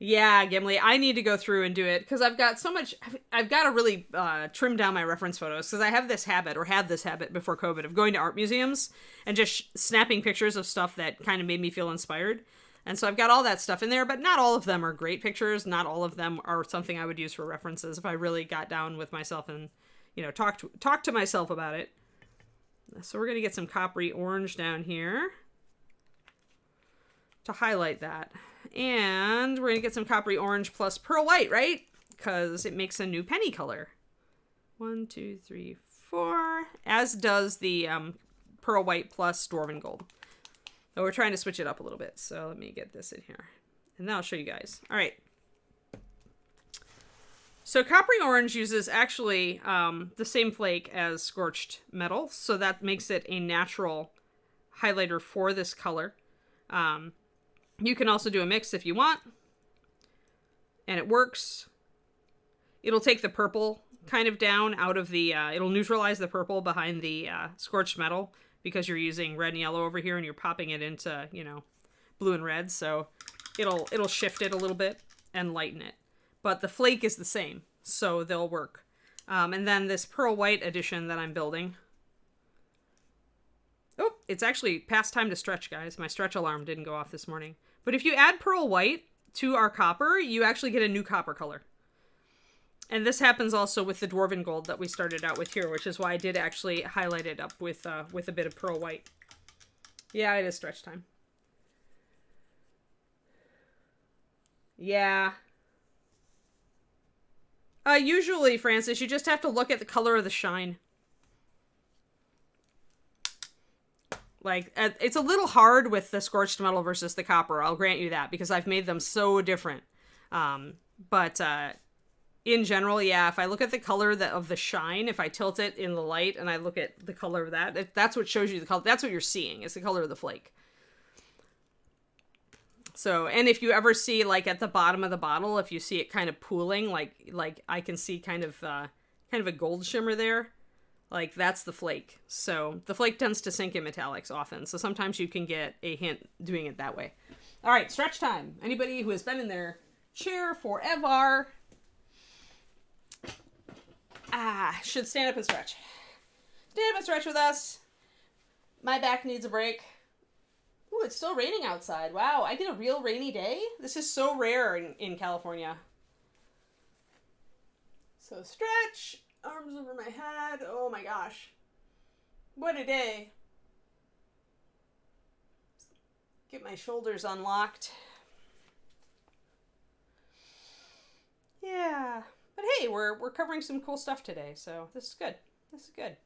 Yeah, Gimli, I need to go through and do it because I've got so much. I've got to really trim down my reference photos because I have this habit, or had this habit before COVID, of going to art museums and just snapping pictures of stuff that kind of made me feel inspired. And so I've got all that stuff in there, but not all of them are great pictures. Not all of them are something I would use for references if I really got down with myself and, you know, talk to myself about it. So we're going to get some coppery orange down here to highlight that. And we're going to get some coppery orange plus pearl white, right? Because it makes a new penny color. 1, 2, 3, 4. As does the pearl white plus dwarven gold. So we're trying to switch it up a little bit. So let me get this in here. And then I'll show you guys. All right. So coppery orange uses actually the same flake as scorched metal, so that makes it a natural highlighter for this color. You can also do a mix if you want, and it works. It'll take the purple kind of down out of the, it'll neutralize the purple behind the scorched metal because you're using red and yellow over here and you're popping it into, you know, blue and red, so it'll shift it a little bit and lighten it. But the flake is the same, so they'll work. And then this pearl white edition that I'm building. Oh, it's actually past time to stretch, guys. My stretch alarm didn't go off this morning. But if you add pearl white to our copper, you actually get a new copper color. And this happens also with the dwarven gold that we started out with here, which is why I did actually highlight it up with a bit of pearl white. Yeah, it is stretch time. Yeah. Usually, Francis, you just have to look at the color of the shine. Like, it's a little hard with the scorched metal versus the copper, I'll grant you that, because I've made them so different. But in general, yeah, if I look at the color of the shine, if I tilt it in the light and I look at the color of that, that's what shows you the color. That's what you're seeing, is the color of the flake. So, and if you ever see, like, at the bottom of the bottle, if you see it kind of pooling, like I can see kind of a gold shimmer there, like, that's the flake. So the flake tends to sink in metallics often. So sometimes you can get a hint doing it that way. All right, stretch time. Anybody who has been in their chair forever, should stand up and stretch. Stand up and stretch with us. My back needs a break. Ooh, it's still raining outside. Wow, I get a real rainy day? This is so rare in California. So stretch, arms over my head. Oh my gosh. What a day. Get my shoulders unlocked. Yeah. But hey, we're covering some cool stuff today, so this is good. This is good.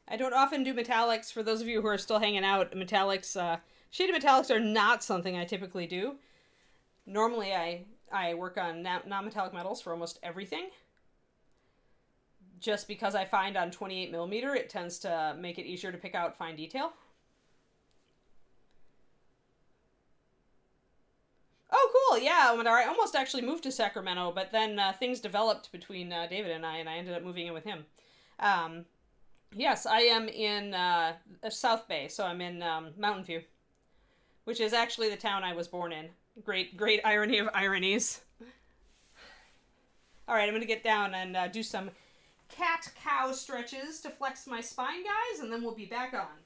I don't often do metallics. For those of you who are still hanging out, metallics, shaded metallics are not something I typically do. Normally, I work on non-metallic metals for almost everything. Just because I find on 28mm, it tends to make it easier to pick out fine detail. Oh, cool. Yeah, I almost actually moved to Sacramento, but then things developed between David and I ended up moving in with him. Yes, I am in South Bay, so I'm in Mountain View, which is actually the town I was born in. Great irony of ironies. All right, I'm going to get down and do some cat-cow stretches to flex my spine, guys, and then we'll be back on.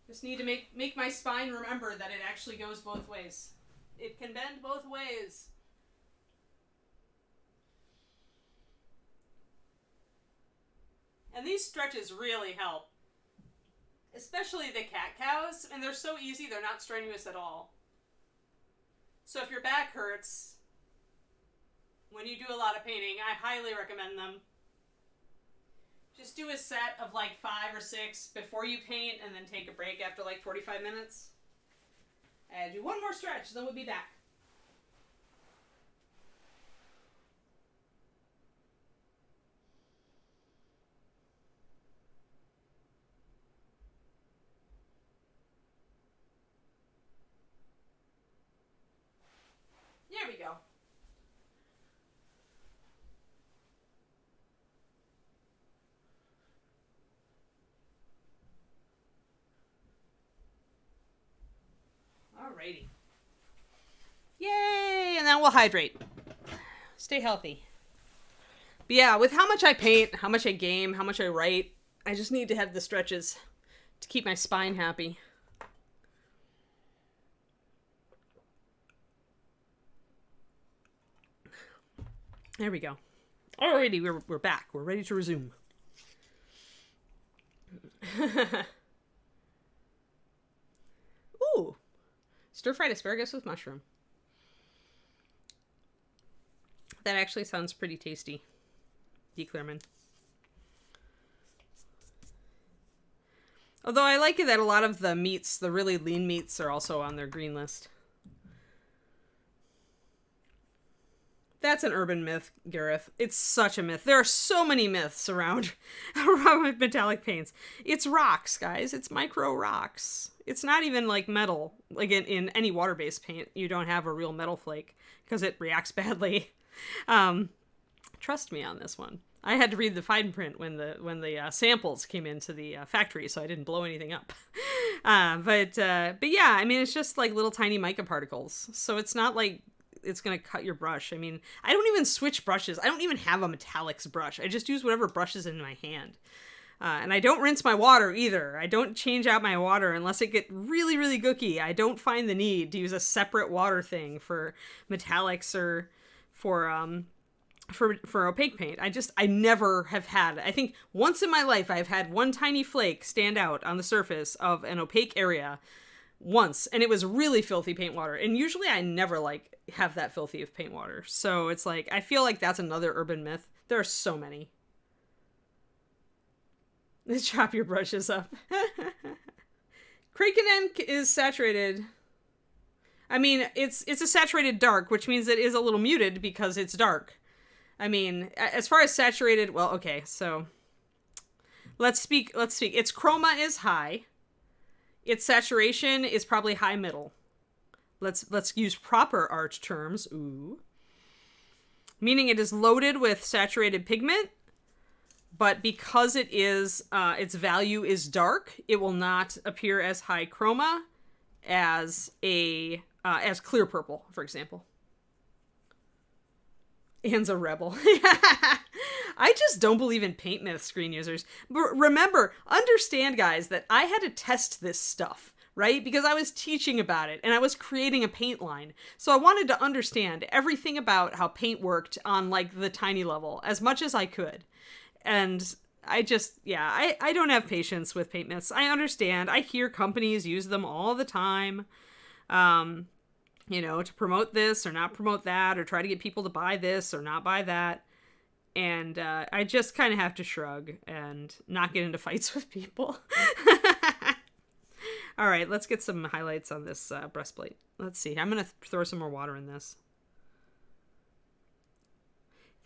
Just need to make my spine remember that it actually goes both ways. It can bend both ways. And these stretches really help. Especially the cat-cows, and they're so easy, they're not strenuous at all. So if your back hurts when you do a lot of painting, I highly recommend them. Just do a set of like 5 or 6 before you paint, and then take a break after like 45 minutes. And do one more stretch, then we'll be back. There we go. Alrighty. Yay! And then we'll hydrate. Stay healthy. But yeah, with how much I paint, how much I game, how much I write, I just need to have the stretches to keep my spine happy. There we go. Alrighty, we're back. We're ready to resume. Ooh. Stir-fried asparagus with mushroom. That actually sounds pretty tasty. D. Clearman. Although I like it that a lot of the meats, the really lean meats, are also on their green list. That's an urban myth, Gareth. It's such a myth. There are so many myths around with metallic paints. It's rocks, guys. It's micro rocks. It's not even like metal. Like in any water-based paint, you don't have a real metal flake because it reacts badly. Trust me on this one. I had to read the fine print when the samples came into the factory, so I didn't blow anything up. But yeah, I mean, it's just like little tiny mica particles. So it's not like it's going to cut your brush. I mean, I don't even switch brushes. I don't even have a metallics brush. I just use whatever brush is in my hand. And I don't rinse my water either. I don't change out my water unless it get really, really gooky. I don't find the need to use a separate water thing for metallics or for opaque paint. I never have had, I think once in my life I've had one tiny flake stand out on the surface of an opaque area once, and it was really filthy paint water. And usually I never like have that filthy of paint water. So it's like, I feel like that's another urban myth. There are so many. Chop your brushes up. Kraken ink is saturated. I mean, it's a saturated dark, which means it is a little muted because it's dark. I mean, as far as saturated, well, okay, so let's speak. Its chroma is high. Its saturation is probably high middle. let's use proper art terms. Ooh. Meaning it is loaded with saturated pigment, but because it is its value is dark, it will not appear as high chroma as as clear purple, for example. Anne's a rebel. I just don't believe in paint myth, screen users. But remember, understand, guys, that I had to test this stuff, right? Because I was teaching about it and I was creating a paint line. So I wanted to understand everything about how paint worked on like the tiny level as much as I could. And I just, I don't have patience with paint myths. I understand. I hear companies use them all the time. To promote this or not promote that, or try to get people to buy this or not buy that. And I just kind of have to shrug and not get into fights with people. All right, let's get some highlights on this breastplate. Let's see. I'm going to throw some more water in this.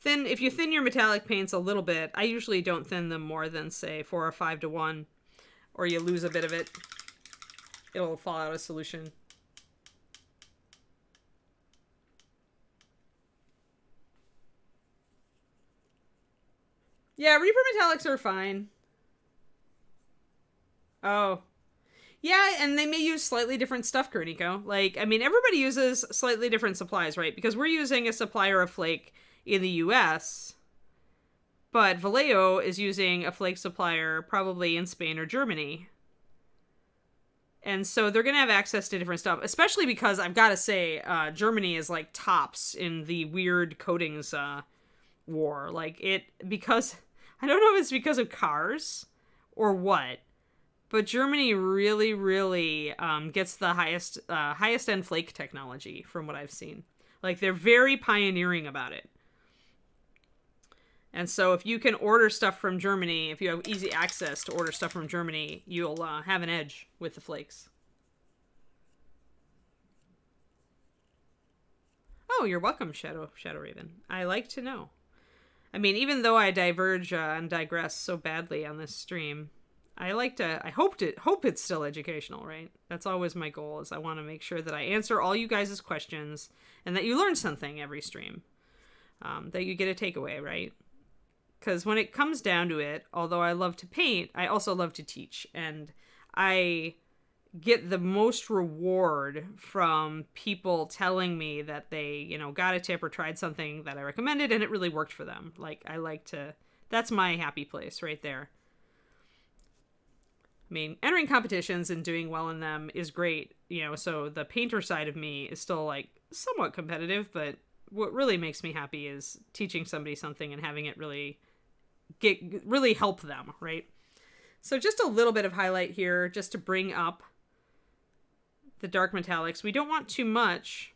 If you thin your metallic paints a little bit, I usually don't thin them more than, say, 4 or 5 to 1, or you lose a bit of it. It'll fall out of solution. Yeah, Reaper metallics are fine. Oh. Yeah, and they may use slightly different stuff, Kerniko. Like, I mean, everybody uses slightly different supplies, right? Because we're using a supplier of flake in the US, but Vallejo is using a flake supplier probably in Spain or Germany. And so they're going to have access to different stuff, especially because I've got to say, Germany is like tops in the weird coatings war. Because I don't know if it's because of cars or what, but Germany really, really gets the highest end flake technology from what I've seen. Like, they're very pioneering about it. And so if you can order stuff from Germany, if you have easy access to order stuff from Germany, you'll have an edge with the flakes. Oh, you're welcome, Shadow Raven. I like to know. I mean, even though I diverge and digress so badly on this stream, I hope it's still educational, right? That's always my goal, is I want to make sure that I answer all you guys' questions and that you learn something every stream. That you get a takeaway, right? Because when it comes down to it, although I love to paint, I also love to teach. And I get the most reward from people telling me that they, got a tip or tried something that I recommended and it really worked for them. Like, that's my happy place right there. I mean, entering competitions and doing well in them is great, so the painter side of me is still, like, somewhat competitive, but what really makes me happy is teaching somebody something and having it really help them, right? So just a little bit of highlight here just to bring up the dark metallics. We don't want too much,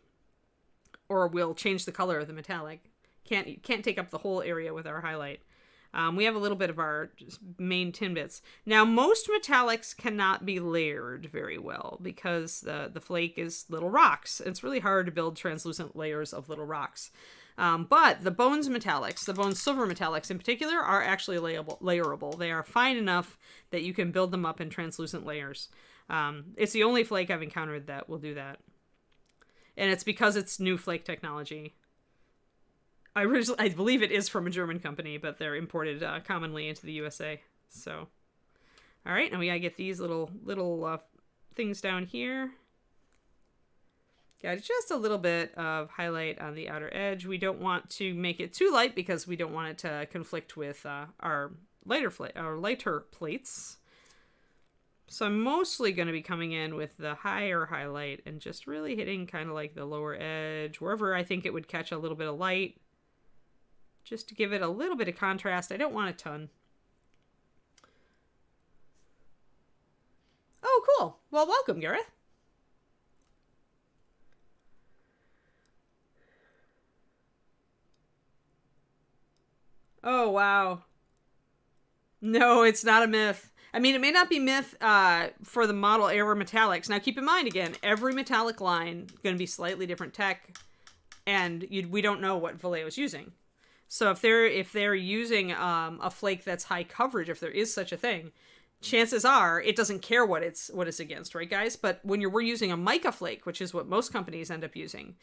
or we'll change the color of the metallic. Can't take up the whole area with our highlight. We have a little bit of our main tin bits. Now, most metallics cannot be layered very well because the flake is little rocks. It's really hard to build translucent layers of little rocks. But the bones metallics, the bones silver metallics in particular, are actually layerable. They are fine enough that you can build them up in translucent layers. It's the only flake I've encountered that will do that. And it's because it's new flake technology. I believe it is from a German company, but they're imported commonly into the USA. So, all right, now we gotta get these little things down here. Got just a little bit of highlight on the outer edge. We don't want to make it too light because we don't want it to conflict with our lighter plates. So I'm mostly going to be coming in with the higher highlight and just really hitting kind of like the lower edge, wherever I think it would catch a little bit of light, just to give it a little bit of contrast. I don't want a ton. Oh, cool. Well, welcome, Gareth. Oh, wow. No, it's not a myth. I mean, it may not be myth for the model error metallics. Now, keep in mind, again, every metallic line is going to be slightly different tech, and we don't know what Vallejo is using. So if they're using a flake that's high coverage, if there is such a thing, chances are it doesn't care what it's against, right, guys? But when we're using a mica flake, which is what most companies end up using,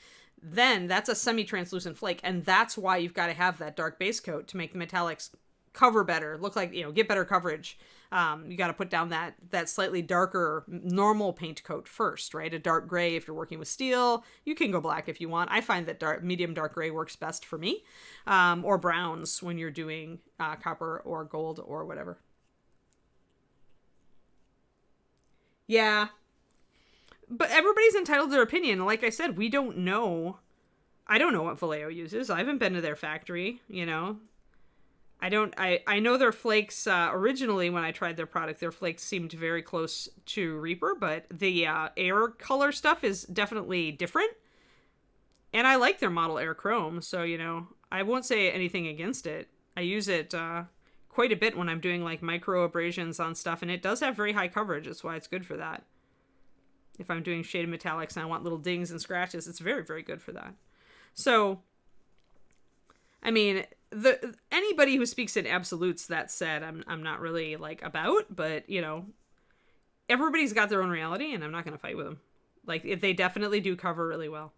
then that's a semi-translucent flake, and that's why you've got to have that dark base coat to make the metallics cover better, look like, get better coverage. You got to put down that slightly darker normal paint coat first, right? A dark gray if you're working with steel. You can go black if you want. I find that medium dark gray works best for me, or browns when you're doing copper or gold or whatever. Yeah. But everybody's entitled to their opinion. Like I said, we don't know. I don't know what Vallejo uses. I haven't been to their factory, I know their flakes, originally when I tried their product, their flakes seemed very close to Reaper, but the air color stuff is definitely different. And I like their Model Air Chrome, so, I won't say anything against it. I use it quite a bit when I'm doing like micro abrasions on stuff, and it does have very high coverage. That's why it's good for that. If I'm doing shaded metallics and I want little dings and scratches, it's very, very good for that. So, I mean, anybody who speaks in absolutes, that said, I'm not really like about, but everybody's got their own reality, and I'm not going to fight with them. Like, if they definitely do cover really well.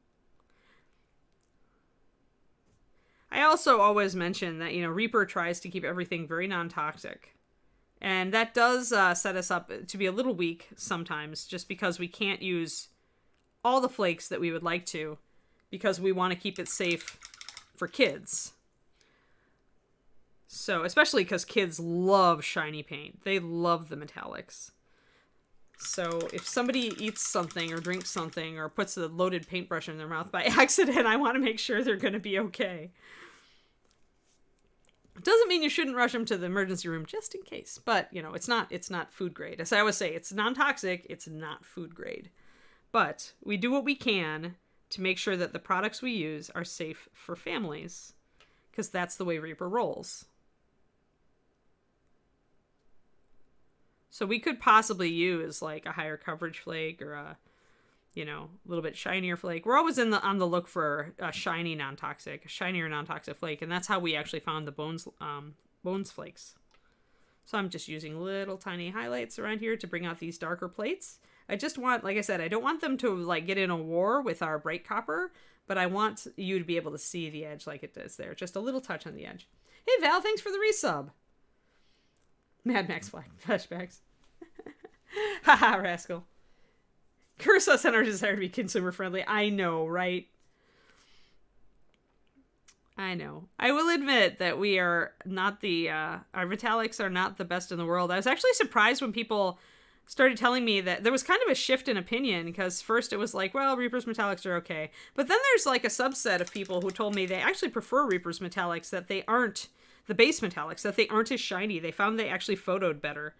I also always mention that, Reaper tries to keep everything very non-toxic. And that does set us up to be a little weak sometimes, just because we can't use all the flakes that we would like to, because we want to keep it safe for kids. So, especially because kids love shiny paint. They love the metallics. So, if somebody eats something or drinks something or puts a loaded paintbrush in their mouth by accident, I want to make sure they're going to be okay. It doesn't mean you shouldn't rush them to the emergency room just in case. But, it's not food grade. As I always say, it's non-toxic, it's not food grade. But we do what we can to make sure that the products we use are safe for families. Because that's the way Reaper rolls. So we could possibly use like a higher coverage flake or a, little bit shinier flake. We're always on the look for a shinier non-toxic flake, and that's how we actually found the bones flakes. So I'm just using little tiny highlights around here to bring out these darker plates. I just want, like I said, I don't want them to like get in a war with our bright copper, but I want you to be able to see the edge like it does there. Just a little touch on the edge. Hey Val, thanks for the resub. Mad Max flashbacks. Haha, rascal. Curse us on our desire to be consumer friendly. I know, right? I know. I will admit that we are not our metallics are not the best in the world. I was actually surprised when people started telling me that there was kind of a shift in opinion, because first it was like, well, Reaper's metallics are okay. But then there's like a subset of people who told me they actually prefer Reaper's metallics, that they aren't the base metallics, that they aren't as shiny. They found they actually photoed better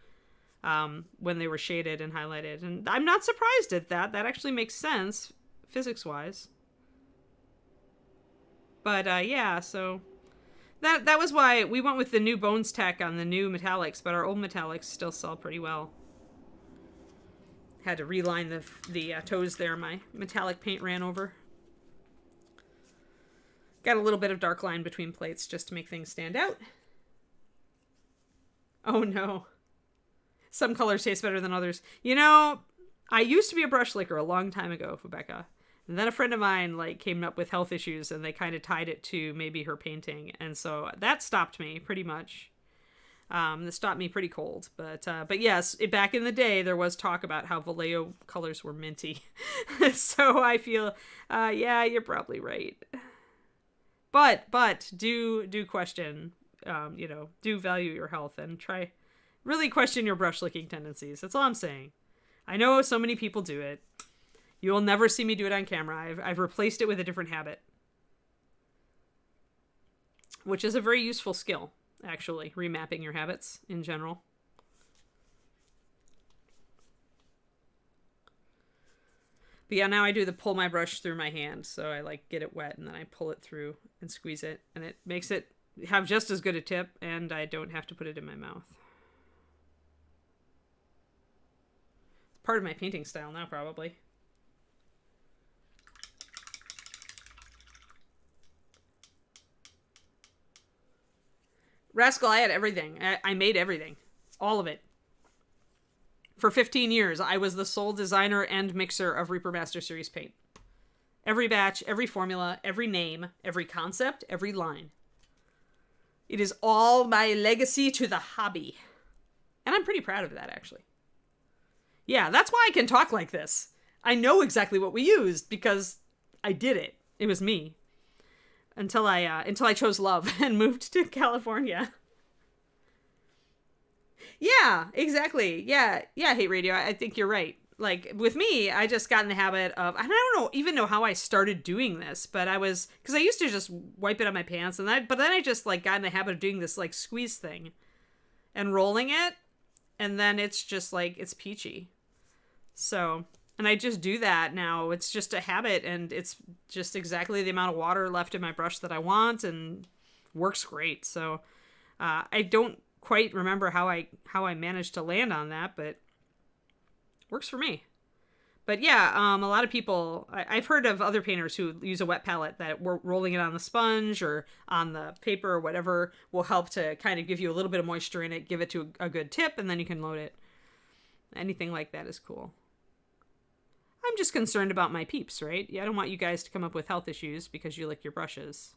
when they were shaded and highlighted. And I'm not surprised at that. That actually makes sense, physics-wise. But, yeah, so that was why we went with the new Bones tech on the new metallics, but our old metallics still sell pretty well. Had to reline the toes there. My metallic paint ran over. Got a little bit of dark line between plates just to make things stand out. Oh no. Some colors taste better than others. I used to be a brush licker a long time ago, Rebecca. And then a friend of mine came up with health issues, and they kind of tied it to maybe her painting. And so that stopped me pretty much. That stopped me pretty cold. But yes, back in the day, there was talk about how Vallejo colors were minty. So I feel, yeah, you're probably right. But do question, do value your health and really question your brush licking tendencies. That's all I'm saying. I know so many people do it. You will never see me do it on camera. I've replaced it with a different habit, which is a very useful skill, actually, remapping your habits in general. But yeah, now I do pull my brush through my hand. So I get it wet and then I pull it through and squeeze it. And it makes it have just as good a tip, and I don't have to put it in my mouth. It's part of my painting style now, probably. Rascal, I had everything. I made everything. All of it. For 15 years, I was the sole designer and mixer of Reaper Master Series paint. Every batch, every formula, every name, every concept, every line. It is all my legacy to the hobby. And I'm pretty proud of that, actually. Yeah, that's why I can talk like this. I know exactly what we used because I did it. It was me. Until I chose love and moved to California. Yeah, exactly. Yeah, Hate Radio. I think you're right. Like, with me, I just got in the habit of, and I don't even know how I started doing this, but because I used to just wipe it on my pants, but then I just, like, got in the habit of doing this, like, squeeze thing and rolling it, and then it's just, like, it's peachy. So, and I just do that now. It's just a habit, and it's just exactly the amount of water left in my brush that I want, and works great. So, I don't quite remember how I managed to land on that, but works for me. But yeah, a lot of people, I've heard of other painters who use a wet palette that rolling it on the sponge or on the paper or whatever will help to kind of give you a little bit of moisture in it, give it to a good tip, and then you can load it. Anything like that is cool. I'm just concerned about my peeps, right? Yeah, I don't want you guys to come up with health issues because you lick your brushes.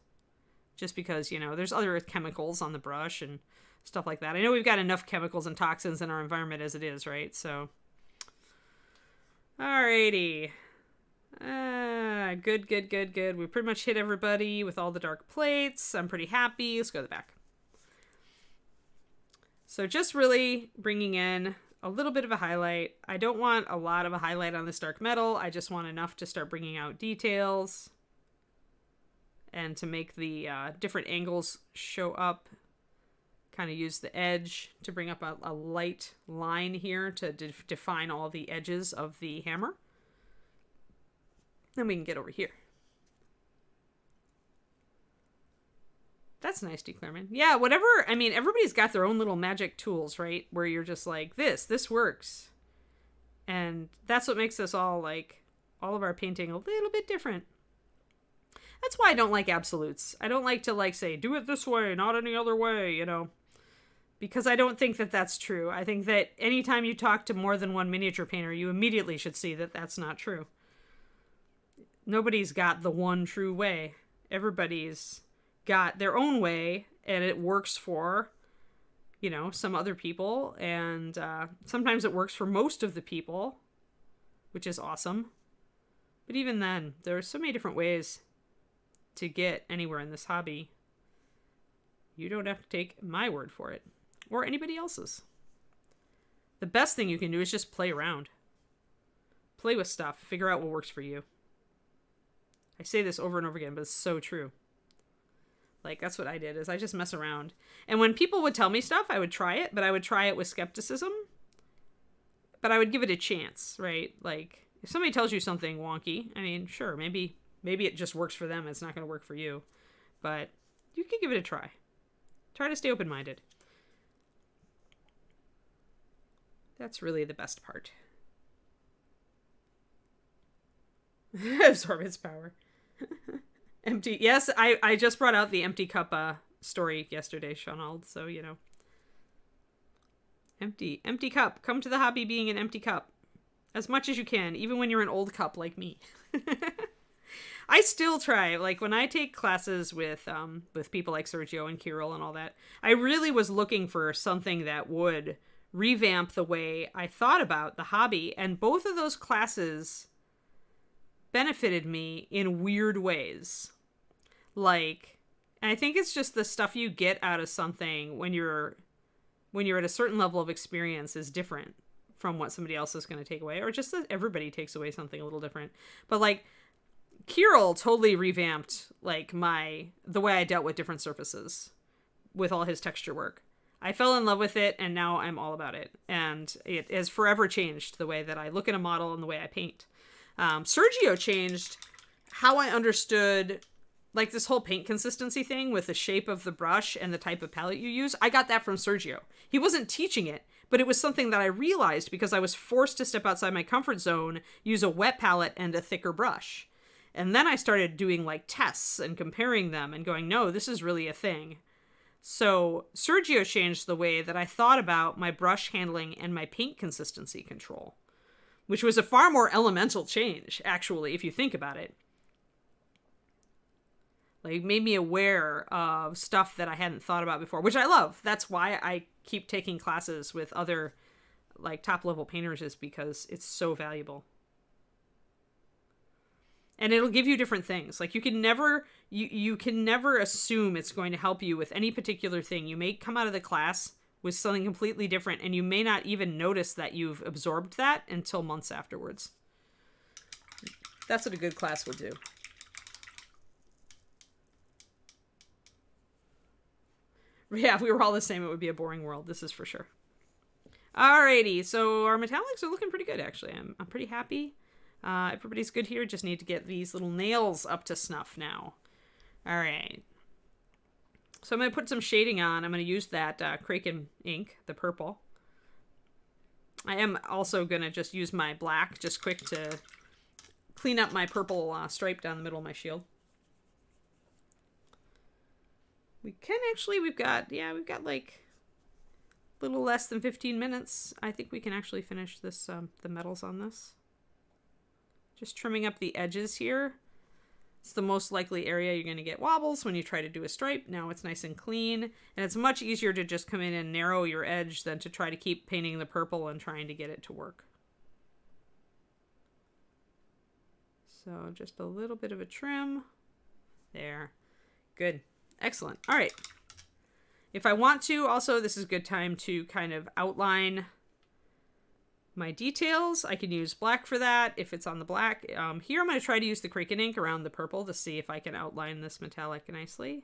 Just because, there's other chemicals on the brush and stuff like that. I know we've got enough chemicals and toxins in our environment as it is, right? So, alrighty. Good. We pretty much hit everybody with all the dark plates. I'm pretty happy. Let's go to the back. So just really bringing in a little bit of a highlight. I don't want a lot of a highlight on this dark metal. I just want enough to start bringing out details and to make the different angles show up. Kind of use the edge to bring up a light line here to define all the edges of the hammer. Then we can get over here. That's nice, Declarman. Yeah, whatever. I mean, everybody's got their own little magic tools, right? Where you're just like, this works. And that's what makes us all, like, all of our painting a little bit different. That's why I don't like absolutes. I don't like to, like, say, do it this way, not any other way, Because I don't think that that's true. I think that anytime you talk to more than one miniature painter, you immediately should see that that's not true. Nobody's got the one true way. Everybody's got their own way, and it works for, some other people. And sometimes it works for most of the people, which is awesome. But even then, there are so many different ways to get anywhere in this hobby. You don't have to take my word for it. Or anybody else's. The best thing you can do is just play around. Play with stuff. Figure out what works for you. I say this over and over again, but it's so true. Like, that's what I did, is I just mess around. And when people would tell me stuff, I would try it, but I would try it with skepticism. But I would give it a chance, right? Like, if somebody tells you something wonky, I mean, sure, maybe it just works for them. It's not going to work for you. But you can give it a try. Try to stay open-minded. That's really the best part. Absorb its power. Empty. Yes, I just brought out the empty cup story yesterday, Shawnald, so, Empty cup. Come to the hobby being an empty cup. As much as you can, even when you're an old cup like me. I still try, like, when I take classes with people like Sergio and Kirill and all that, I really was looking for something that would revamp the way I thought about the hobby, and both of those classes benefited me in weird ways. Like, and I think it's just the stuff you get out of something when you're at a certain level of experience is different from what somebody else is going to take away, or just that everybody takes away something a little different. But, like, Kirill totally revamped, like, the way I dealt with different surfaces with all his texture work. I fell in love with it, and now I'm all about it. And it has forever changed the way that I look at a model and the way I paint. Sergio changed how I understood, like, this whole paint consistency thing with the shape of the brush and the type of palette you use. I got that from Sergio. He wasn't teaching it, but it was something that I realized because I was forced to step outside my comfort zone, use a wet palette and a thicker brush. And then I started doing, like, tests and comparing them and going, no, this is really a thing. So Sergio changed the way that I thought about my brush handling and my paint consistency control, which was a far more elemental change, actually, if you think about it. Like, made me aware of stuff that I hadn't thought about before, which I love. That's why I keep taking classes with other, like, top-level painters, is because it's so valuable. And it'll give you different things. Like, you can never assume it's going to help you with any particular thing. You may come out of the class with something completely different, and you may not even notice that you've absorbed that until months afterwards. That's what a good class will do. Yeah, if we were all the same, it would be a boring world. This is for sure. Alrighty, so our metallics are looking pretty good, actually. I'm pretty happy. Everybody's good here. Just need to get these little nails up to snuff now. All right. So I'm going to put some shading on. I'm going to use that Kraken ink, the purple. I am also going to just use my black, just quick to clean up my purple stripe down the middle of my shield. We can actually, we've got like a little less than 15 minutes. I think we can actually finish this, the metals on this. Just trimming up the edges here. It's the most likely area you're going to get wobbles when you try to do a stripe. Now it's nice and clean. And it's much easier to just come in and narrow your edge than to try to keep painting the purple and trying to get it to work. So just a little bit of a trim. There. Good. Excellent. All right. If I want to, also, this is a good time to kind of outline my details. I can use black for that if it's on the black. Here I'm going to try to use the Kraken ink around the purple to see if I can outline this metallic nicely.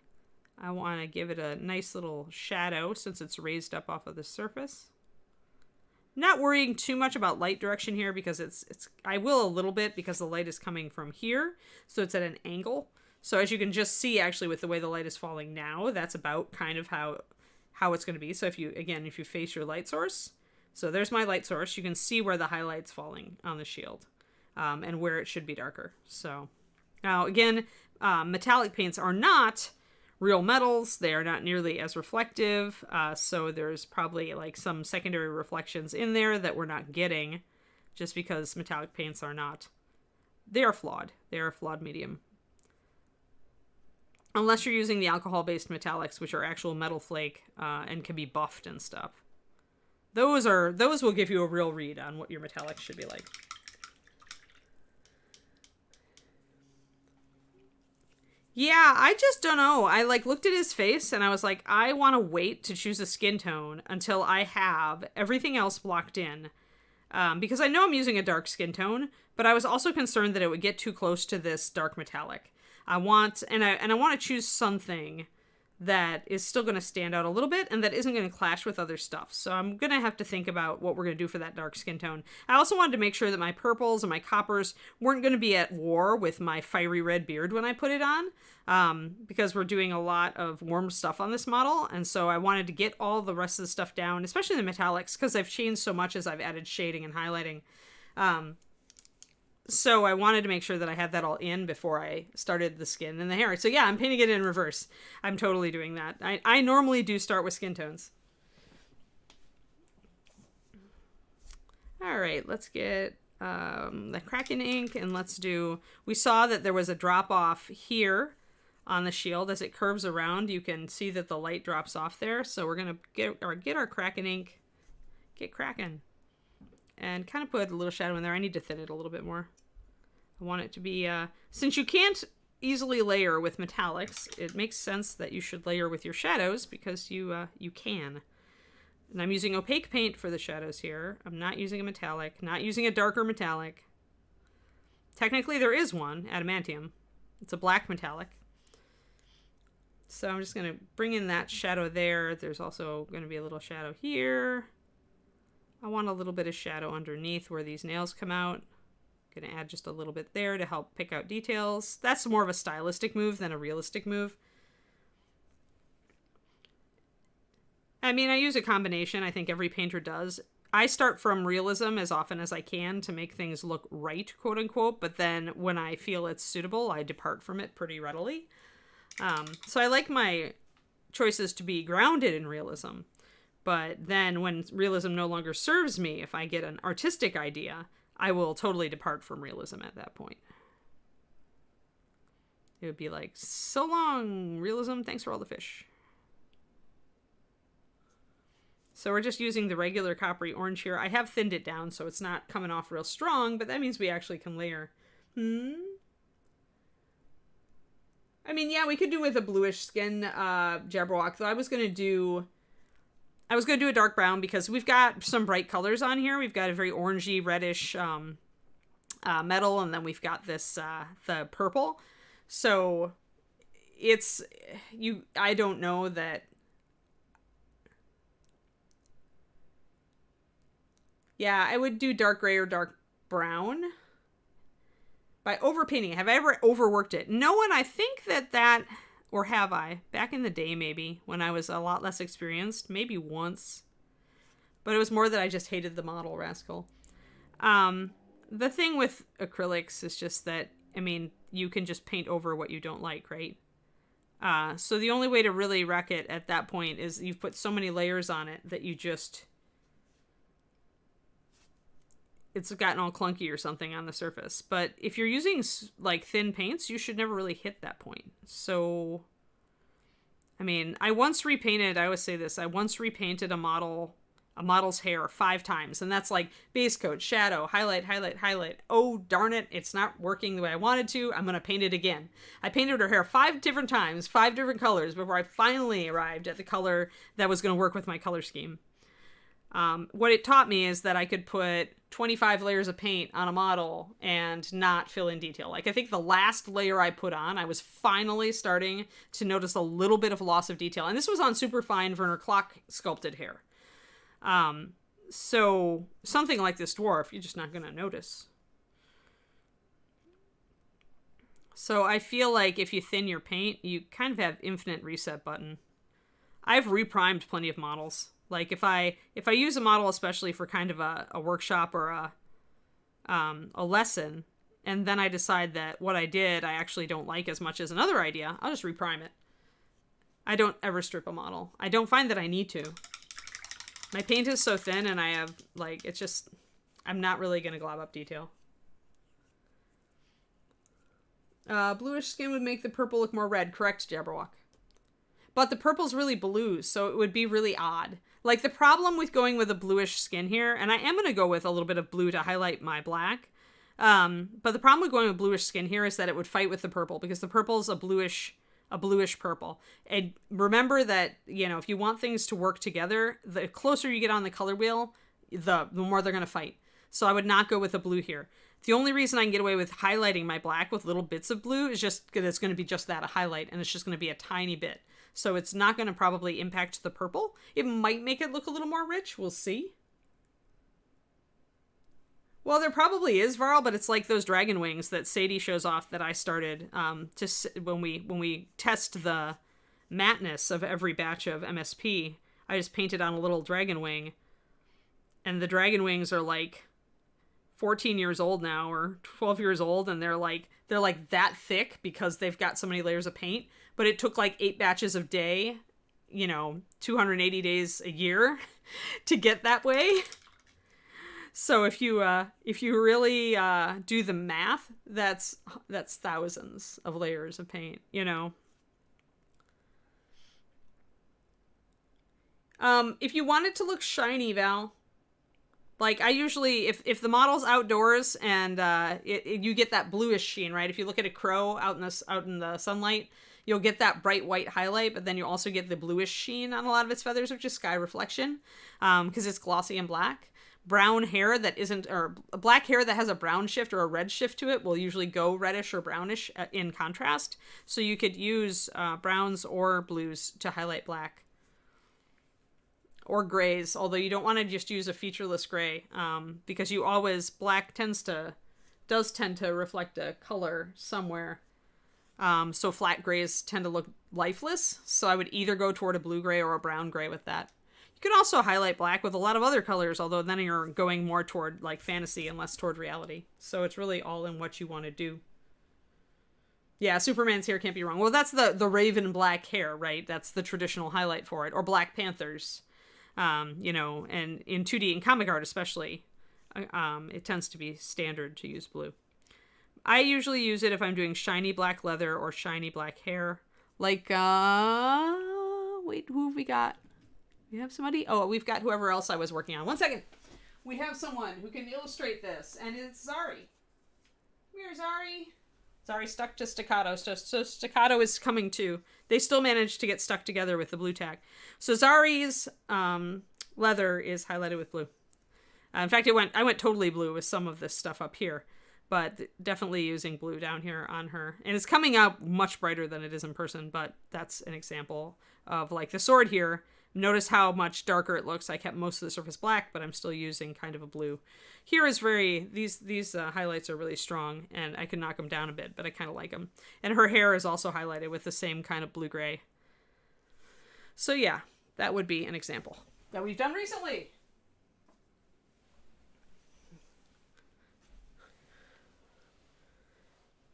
I want to give it a nice little shadow since it's raised up off of the surface. Not worrying too much about light direction here because I will a little bit because the light is coming from here, so it's at an angle. So as you can just see actually with the way the light is falling now, that's about kind of how it's going to be. So if you face your light source, so there's my light source. You can see where the highlight's falling on the shield and where it should be darker. So now, again, metallic paints are not real metals. They are not nearly as reflective. So there's probably like some secondary reflections in there that we're not getting just because metallic paints are not. They are flawed. They are a flawed medium. Unless you're using the alcohol-based metallics, which are actual metal flake and can be buffed and stuff. Those will give you a real read on what your metallics should be like. Yeah, I just don't know. I looked at his face and I was like, I want to wait to choose a skin tone until I have everything else blocked in. Because I know I'm using a dark skin tone, but I was also concerned that it would get too close to this dark metallic. I want to choose something that is still going to stand out a little bit and that isn't going to clash with other stuff. So I'm going to have to think about what we're going to do for that dark skin tone. I also wanted to make sure that my purples and my coppers weren't going to be at war with my fiery red beard when I put it on, because we're doing a lot of warm stuff on this model. And so I wanted to get all the rest of the stuff down, especially the metallics, because I've changed so much as I've added shading and highlighting. So I wanted to make sure that I had that all in before I started the skin and the hair. So yeah, I'm painting it in reverse. I'm totally doing that. I normally do start with skin tones. All right, let's get the Kraken ink and we saw that there was a drop off here on the shield. As it curves around, you can see that the light drops off there. So we're going to get our Kraken ink, get cracking. And kind of put a little shadow in there. I need to thin it a little bit more. I want it to be, since you can't easily layer with metallics, it makes sense that you should layer with your shadows because you can. And I'm using opaque paint for the shadows here. I'm not using a metallic, not using a darker metallic. Technically there is one, adamantium. It's a black metallic. So I'm just going to bring in that shadow there. There's also going to be a little shadow here. I want a little bit of shadow underneath where these nails come out. Going to add just a little bit there to help pick out details. That's more of a stylistic move than a realistic move. I mean, I use a combination. I think every painter does. I start from realism as often as I can to make things look right, quote unquote. But then when I feel it's suitable, I depart from it pretty readily. So I like my choices to be grounded in realism. But then when realism no longer serves me, if I get an artistic idea, I will totally depart from realism at that point. It would be like, so long, realism, thanks for all the fish. So we're just using the regular coppery orange here. I have thinned it down so it's not coming off real strong, but that means we actually can layer. I mean, yeah, we could do with a bluish skin Jabberwock, though I was going to do a dark brown because we've got some bright colors on here. We've got a very orangey, reddish metal, and then we've got this, the purple. So I don't know that. Yeah, I would do dark gray or dark brown. By overpainting, have I ever overworked it? No, and I think that, or have I? Back in the day, maybe, when I was a lot less experienced. Maybe once. But it was more that I just hated the model, rascal. The thing with acrylics is just that, I mean, you can just paint over what you don't like, right? So the only way to really wreck it at that point is you've put so many layers on it that you just... it's gotten all clunky or something on the surface. But if you're using like thin paints, you should never really hit that point. So, I mean, I once repainted a model's hair 5 times. And that's like base coat, shadow, highlight, highlight, highlight. Oh, darn it. It's not working the way I wanted to. I'm going to paint it again. I painted her hair 5 different times, 5 different colors before I finally arrived at the color that was going to work with my color scheme. What it taught me is that I could put 25 layers of paint on a model and not fill in detail. Like, I think the last layer I put on, I was finally starting to notice a little bit of loss of detail. And this was on super fine Werner Clock sculpted hair. So something like this dwarf, you're just not going to notice. So I feel like if you thin your paint, you kind of have infinite reset button. I've reprimed plenty of models. Like if I use a model, especially for kind of a workshop or a lesson, and then I decide that what I did I actually don't like as much as another idea, I'll just reprime it. I don't ever strip a model. I don't find that I need to. My paint is so thin, and I have like, it's just, I'm not really gonna glob up detail. Bluish skin would make the purple look more red. Correct, Jabberwock. But the purple's really blue, so it would be really odd. Like, the problem with going with a bluish skin here, and I am going to go with a little bit of blue to highlight my black, but the problem with going with bluish skin here is that it would fight with the purple, because the purple's a bluish purple. And remember that, you know, if you want things to work together, the closer you get on the color wheel, the more they're going to fight. So I would not go with a blue here. The only reason I can get away with highlighting my black with little bits of blue is just because it's going to be just that, a highlight, and it's just going to be a tiny bit. So it's not going to probably impact the purple. It might make it look a little more rich. We'll see. Well, there probably is, Varl, but it's like those dragon wings that Sadie shows off that I started when we test the mattness of every batch of MSP. I just painted on a little dragon wing, and the dragon wings are like 14 years old now, or 12 years old, and they're like that thick because they've got so many layers of paint. But it took like 8 batches of day, 280 days a year to get that way. So if you really do the math, that's thousands of layers of paint, If you want it to look shiny, Val, like I usually, if the model's outdoors and you get that bluish sheen, right? If you look at a crow out in the sunlight, you'll get that bright white highlight, but then you also get the bluish sheen on a lot of its feathers, which is sky reflection, because it's glossy and black. Brown hair that isn't, or black hair that has a brown shift or a red shift to it will usually go reddish or brownish in contrast. So you could use browns or blues to highlight black. Or grays, although you don't want to just use a featureless gray, because black does tend to reflect a color somewhere. So flat grays tend to look lifeless, so I would either go toward a blue gray or a brown gray with that. You can also highlight black with a lot of other colors, although then you're going more toward like fantasy and less toward reality. So it's really all in what you want to do. Yeah, Superman's hair can't be wrong. Well, that's the raven black hair, right? That's the traditional highlight for it. Or Black Panthers, you know, and in 2D and comic art especially, it tends to be standard to use blue. I usually use it if I'm doing shiny black leather or shiny black hair. Like, wait, who have we got? We have somebody? Oh, we've got whoever else I was working on. 1 second. We have someone who can illustrate this, and it's Zari. Where's Zari? Zari stuck to staccato, so staccato is coming too. They still managed to get stuck together with the blue tack. So Zari's leather is highlighted with blue. In fact, I went totally blue with some of this stuff up here, but definitely using blue down here on her. And it's coming out much brighter than it is in person, but that's an example of like the sword here. Notice how much darker it looks. I kept most of the surface black, but I'm still using kind of a blue. Here is these highlights are really strong, and I can knock them down a bit, but I kind of like them. And her hair is also highlighted with the same kind of blue-gray. So yeah, that would be an example that we've done recently.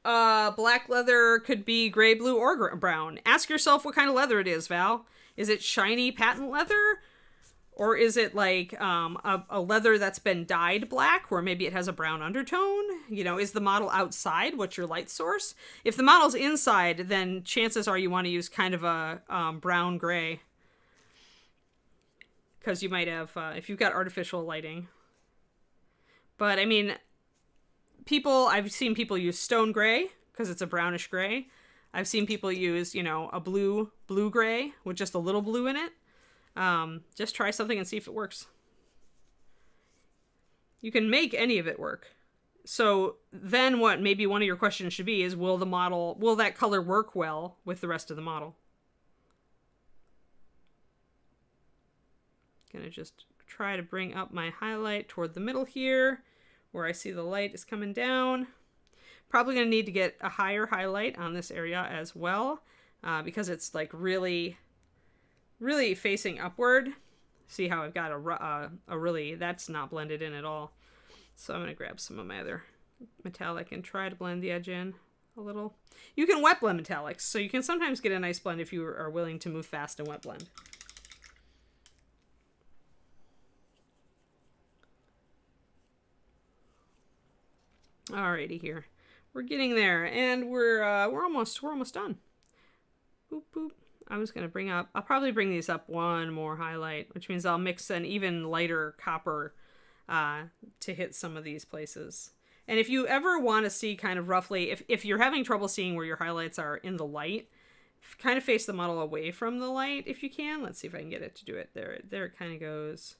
Black leather could be gray, blue, or brown. Ask yourself what kind of leather it is, Val. Is it shiny patent leather? Or is it like a leather that's been dyed black, where maybe it has a brown undertone? You know, is the model outside? What's your light source? If the model's inside, then chances are you want to use kind of a brown-gray. Because you might have, if you've got artificial lighting. But, I mean, I've seen people use stone gray, because it's a brownish gray. I've seen people use, you know, a blue-gray with just a little blue in it. Just try something and see if it works. You can make any of it work. So then what maybe one of your questions should be is, will that color work well with the rest of the model? Gonna just try to bring up my highlight toward the middle here, where I see the light is coming down. Probably going to need to get a higher highlight on this area as well, because it's like really, really facing upward. See how I've got a really, that's not blended in at all. So I'm going to grab some of my other metallic and try to blend the edge in a little. You can wet blend metallics, so you can sometimes get a nice blend if you are willing to move fast and wet blend. Alrighty here. We're getting there, and we're almost done. Boop, boop. I was going to bring up, I'll probably bring these up one more highlight, which means I'll mix an even lighter copper to hit some of these places. And if you ever want to see kind of roughly, if you're having trouble seeing where your highlights are in the light, kind of face the model away from the light if you can. Let's see if I can get it to do it. There it kind of goes.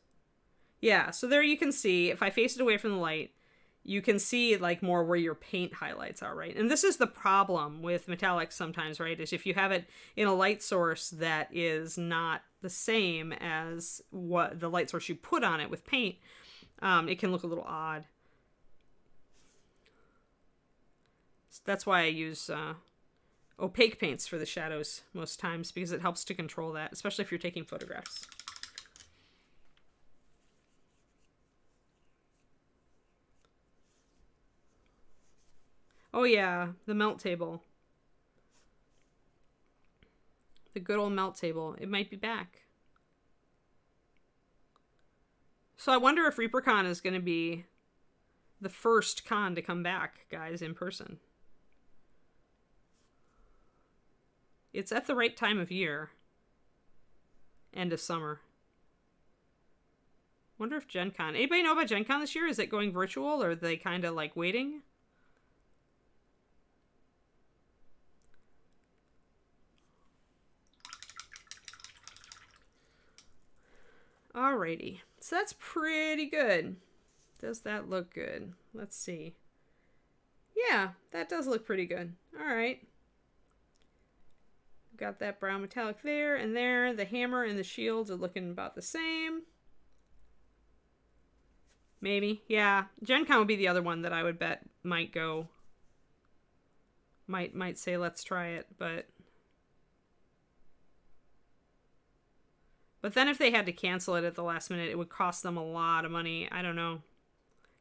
Yeah, so there you can see, if I face it away from the light, you can see like more where your paint highlights are, right? And this is the problem with metallics sometimes, right? Is if you have it in a light source that is not the same as what the light source you put on it with paint, it can look a little odd. So that's why I use opaque paints for the shadows most times, because it helps to control that, especially if you're taking photographs. Oh yeah, the melt table. The good old melt table. It might be back. So I wonder if ReaperCon is going to be the first con to come back, guys, in person. It's at the right time of year. End of summer. Wonder if Gen Con... Anybody know about Gen Con this year? Is it going virtual, or are they kind of like waiting? Alrighty, so that's pretty good. Does that look good? Let's see. Yeah, that does look pretty good. Alright. Got that brown metallic there and there. The hammer and the shields are looking about the same. Maybe. Yeah, Gen Con would be the other one that I would bet might go. Might say let's try it, but then if they had to cancel it at the last minute, it would cost them a lot of money. I don't know.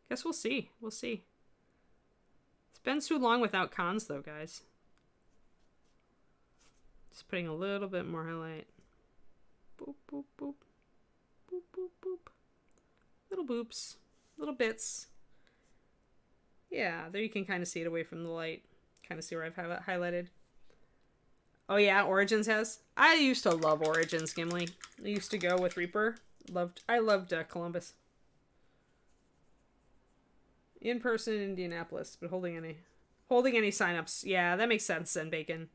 Guess we'll see. We'll see. It's been too long without cons, though, guys. Just putting a little bit more highlight. Boop, boop, boop. Boop, boop, boop. Little boops. Little bits. Yeah, there you can kind of see it away from the light. Kind of see where I've highlighted. Oh yeah, Origins has. I used to love Origins, Gimli. I used to go with Reaper. I loved Columbus. In person in Indianapolis, but holding any signups. Yeah, that makes sense then, Bacon.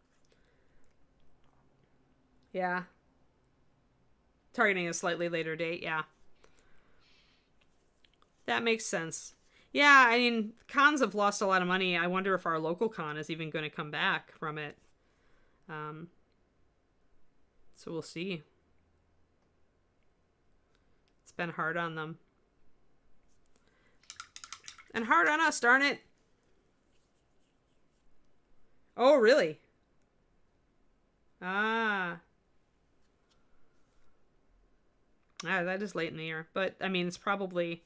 Yeah. Targeting a slightly later date, yeah. That makes sense. Yeah, I mean, cons have lost a lot of money. I wonder if our local con is even going to come back from it. So we'll see. It's been hard on them. And hard on us, darn it. Oh, really? Ah, that is late in the year. But, I mean, it's probably...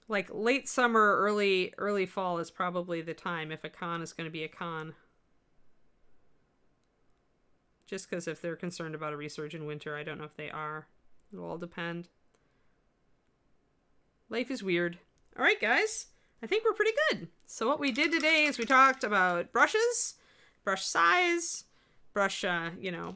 like, late summer, early fall is probably the time if a con is going to be a con. Just because if they're concerned about a resurge in winter, I don't know if they are. It'll all depend. Life is weird. All right, guys. I think we're pretty good. So what we did today is we talked about brushes, brush size, brush,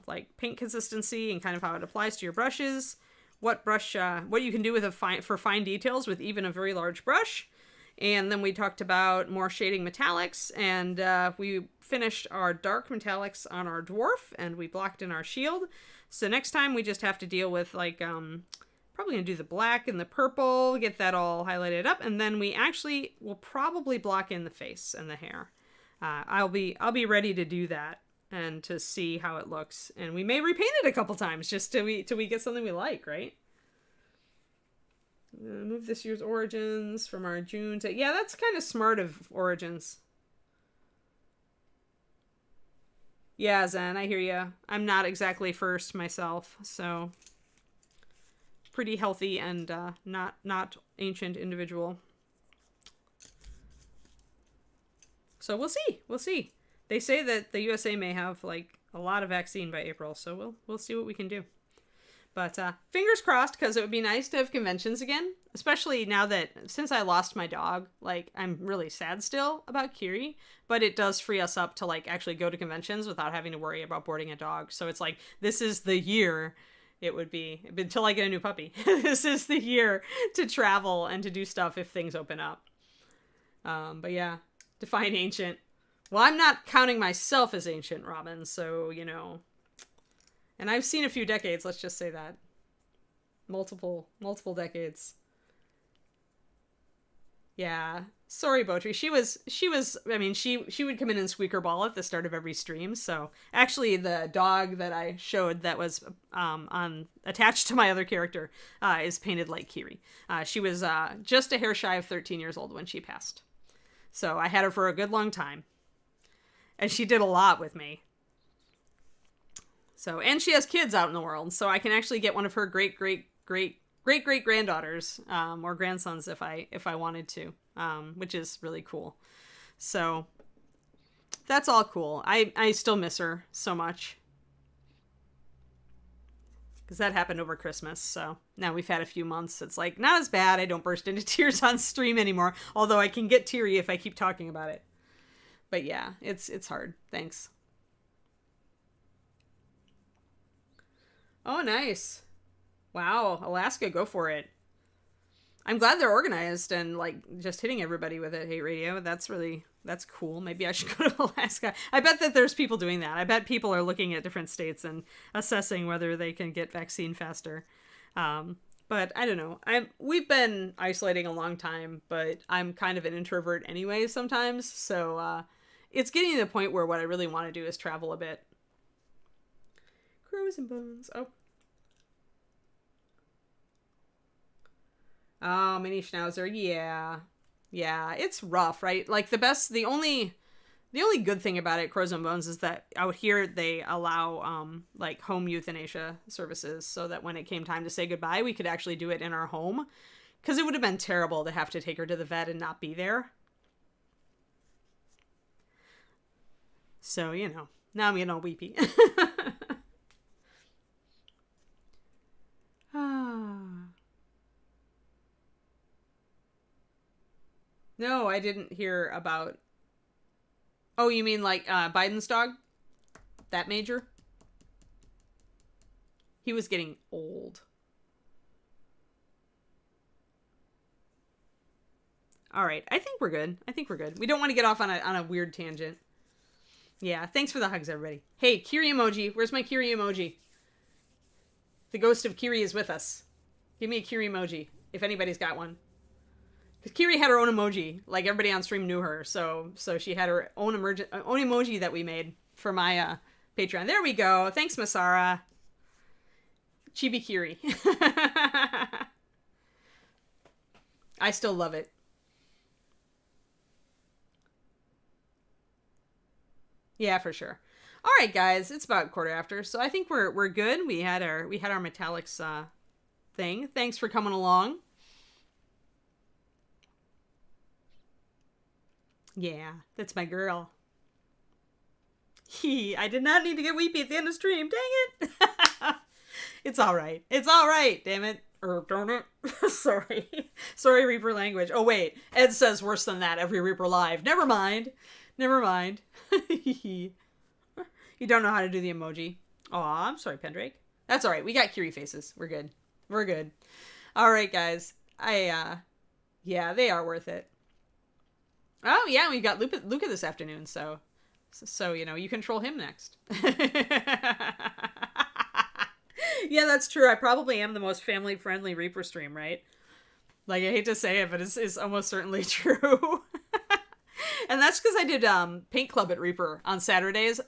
like paint consistency and kind of how it applies to your brushes. What you can do with for fine details with even a very large brush. And then we talked about more shading metallics, and we finished our dark metallics on our Dwarf, and we blocked in our shield. So next time we just have to deal with like, probably gonna do the black and the purple, get that all highlighted up, and then we actually will probably block in the face and the hair. I'll be ready to do that and to see how it looks. And we may repaint it a couple times just till we get something we like, right? Move this year's Origins from our June to... yeah, that's kind of smart of Origins. Yeah, Zen, I hear you. I'm not exactly first myself, so... pretty healthy and not ancient individual. So we'll see. We'll see. They say that the USA may have like a lot of vaccine by April, so we'll see what we can do. But fingers crossed, because it would be nice to have conventions again, especially now that since I lost my dog, like I'm really sad still about Kiri, but it does free us up to like actually go to conventions without having to worry about boarding a dog. So it's like, this is the year it would be until I get a new puppy. This is the year to travel and to do stuff if things open up. But yeah, define ancient. Well, I'm not counting myself as ancient, Robin, so, and I've seen a few decades, let's just say that. Multiple decades. Yeah. Sorry, Botry. She would come in and squeak her ball at the start of every stream. So actually the dog that I showed that was attached to my other character is painted like Kiri. She was just a hair shy of 13 years old when she passed. So I had her for a good long time. And she did a lot with me. So, and she has kids out in the world, so I can actually get one of her great granddaughters or grandsons if I wanted to, which is really cool. So that's all cool. I still miss her so much because that happened over Christmas. So now we've had a few months. It's like not as bad. I don't burst into tears on stream anymore, although I can get teary if I keep talking about it. But yeah, it's hard. Thanks. Oh, nice. Wow, Alaska, go for it. I'm glad they're organized and like just hitting everybody with it. Hate radio. That's cool. Maybe I should go to Alaska. I bet that there's people doing that. I bet people are looking at different states and assessing whether they can get vaccine faster. But I don't know. We've been isolating a long time, but I'm kind of an introvert anyway sometimes. So it's getting to the point where what I really want to do is travel a bit. Crows and bones. Oh, mini schnauzer. Yeah, it's rough, right? Like the only good thing about it, Crows and Bones, is that out here they allow like home euthanasia services, so that when it came time to say goodbye, we could actually do it in our home, because it would have been terrible to have to take her to the vet and not be there. So now I'm getting all weepy. No, I didn't hear about... Oh, you mean like Biden's dog? That Major? He was getting old. All right, I think we're good. I think we're good. We don't want to get off on a weird tangent. Yeah, thanks for the hugs, everybody. Hey, Kiri emoji. Where's my Kiri emoji? The ghost of Kiri is with us. Give me a Kiri emoji, if anybody's got one. Because Kiri had her own emoji. Like, everybody on stream knew her. So she had her own own emoji that we made for my Patreon. There we go. Thanks, Masara. Chibi Kiri. I still love it. Yeah, for sure. All right, guys, it's about 1:15, so I think we're good. We had our metallics thing. Thanks for coming along. Yeah, that's my girl. I did not need to get weepy at the end of stream. Dang it. It's all right. It's all right. Damn it. Or darn it. Sorry. Sorry, Reaper language. Oh wait, Ed says worse than that every Reaper live. Never mind. Never mind. You don't know how to do the emoji. Aw, I'm sorry, Pendrake. That's all right. We got Kiri faces. We're good. We're good. All right, guys. Yeah, they are worth it. Oh, yeah, we've got Luca this afternoon, so, you know, you control him next. Yeah, that's true. I probably am the most family-friendly Reaper stream, right? Like, I hate to say it, but it's almost certainly true. And that's because I did Paint Club at Reaper on Saturdays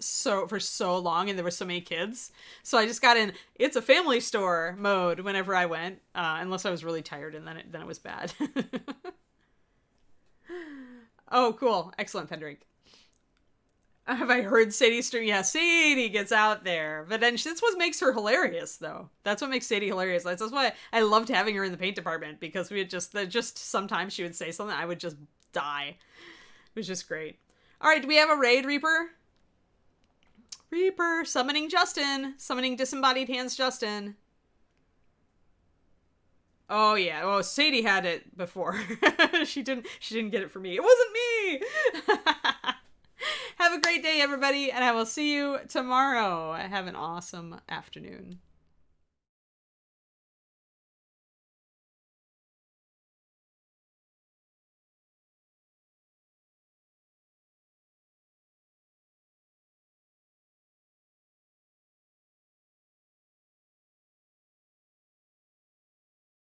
for so long, and there were so many kids. So I just got in it's a family store mode whenever I went, unless I was really tired, and then it was bad. Oh, cool. Excellent, Pendrick. Have I heard Sadie stream? Yeah, Sadie gets out there. But then that's what makes her hilarious, though. That's what makes Sadie hilarious. That's why I loved having her in the paint department, because we had just sometimes she would say something, I would just die. It was just great. All right, do we have a raid, Reaper? Reaper, summoning Justin. Summoning disembodied hands, Justin. Oh, yeah. Oh, Sadie had it before. She didn't get it for me. It wasn't me! Have a great day, everybody, and I will see you tomorrow. Have an awesome afternoon.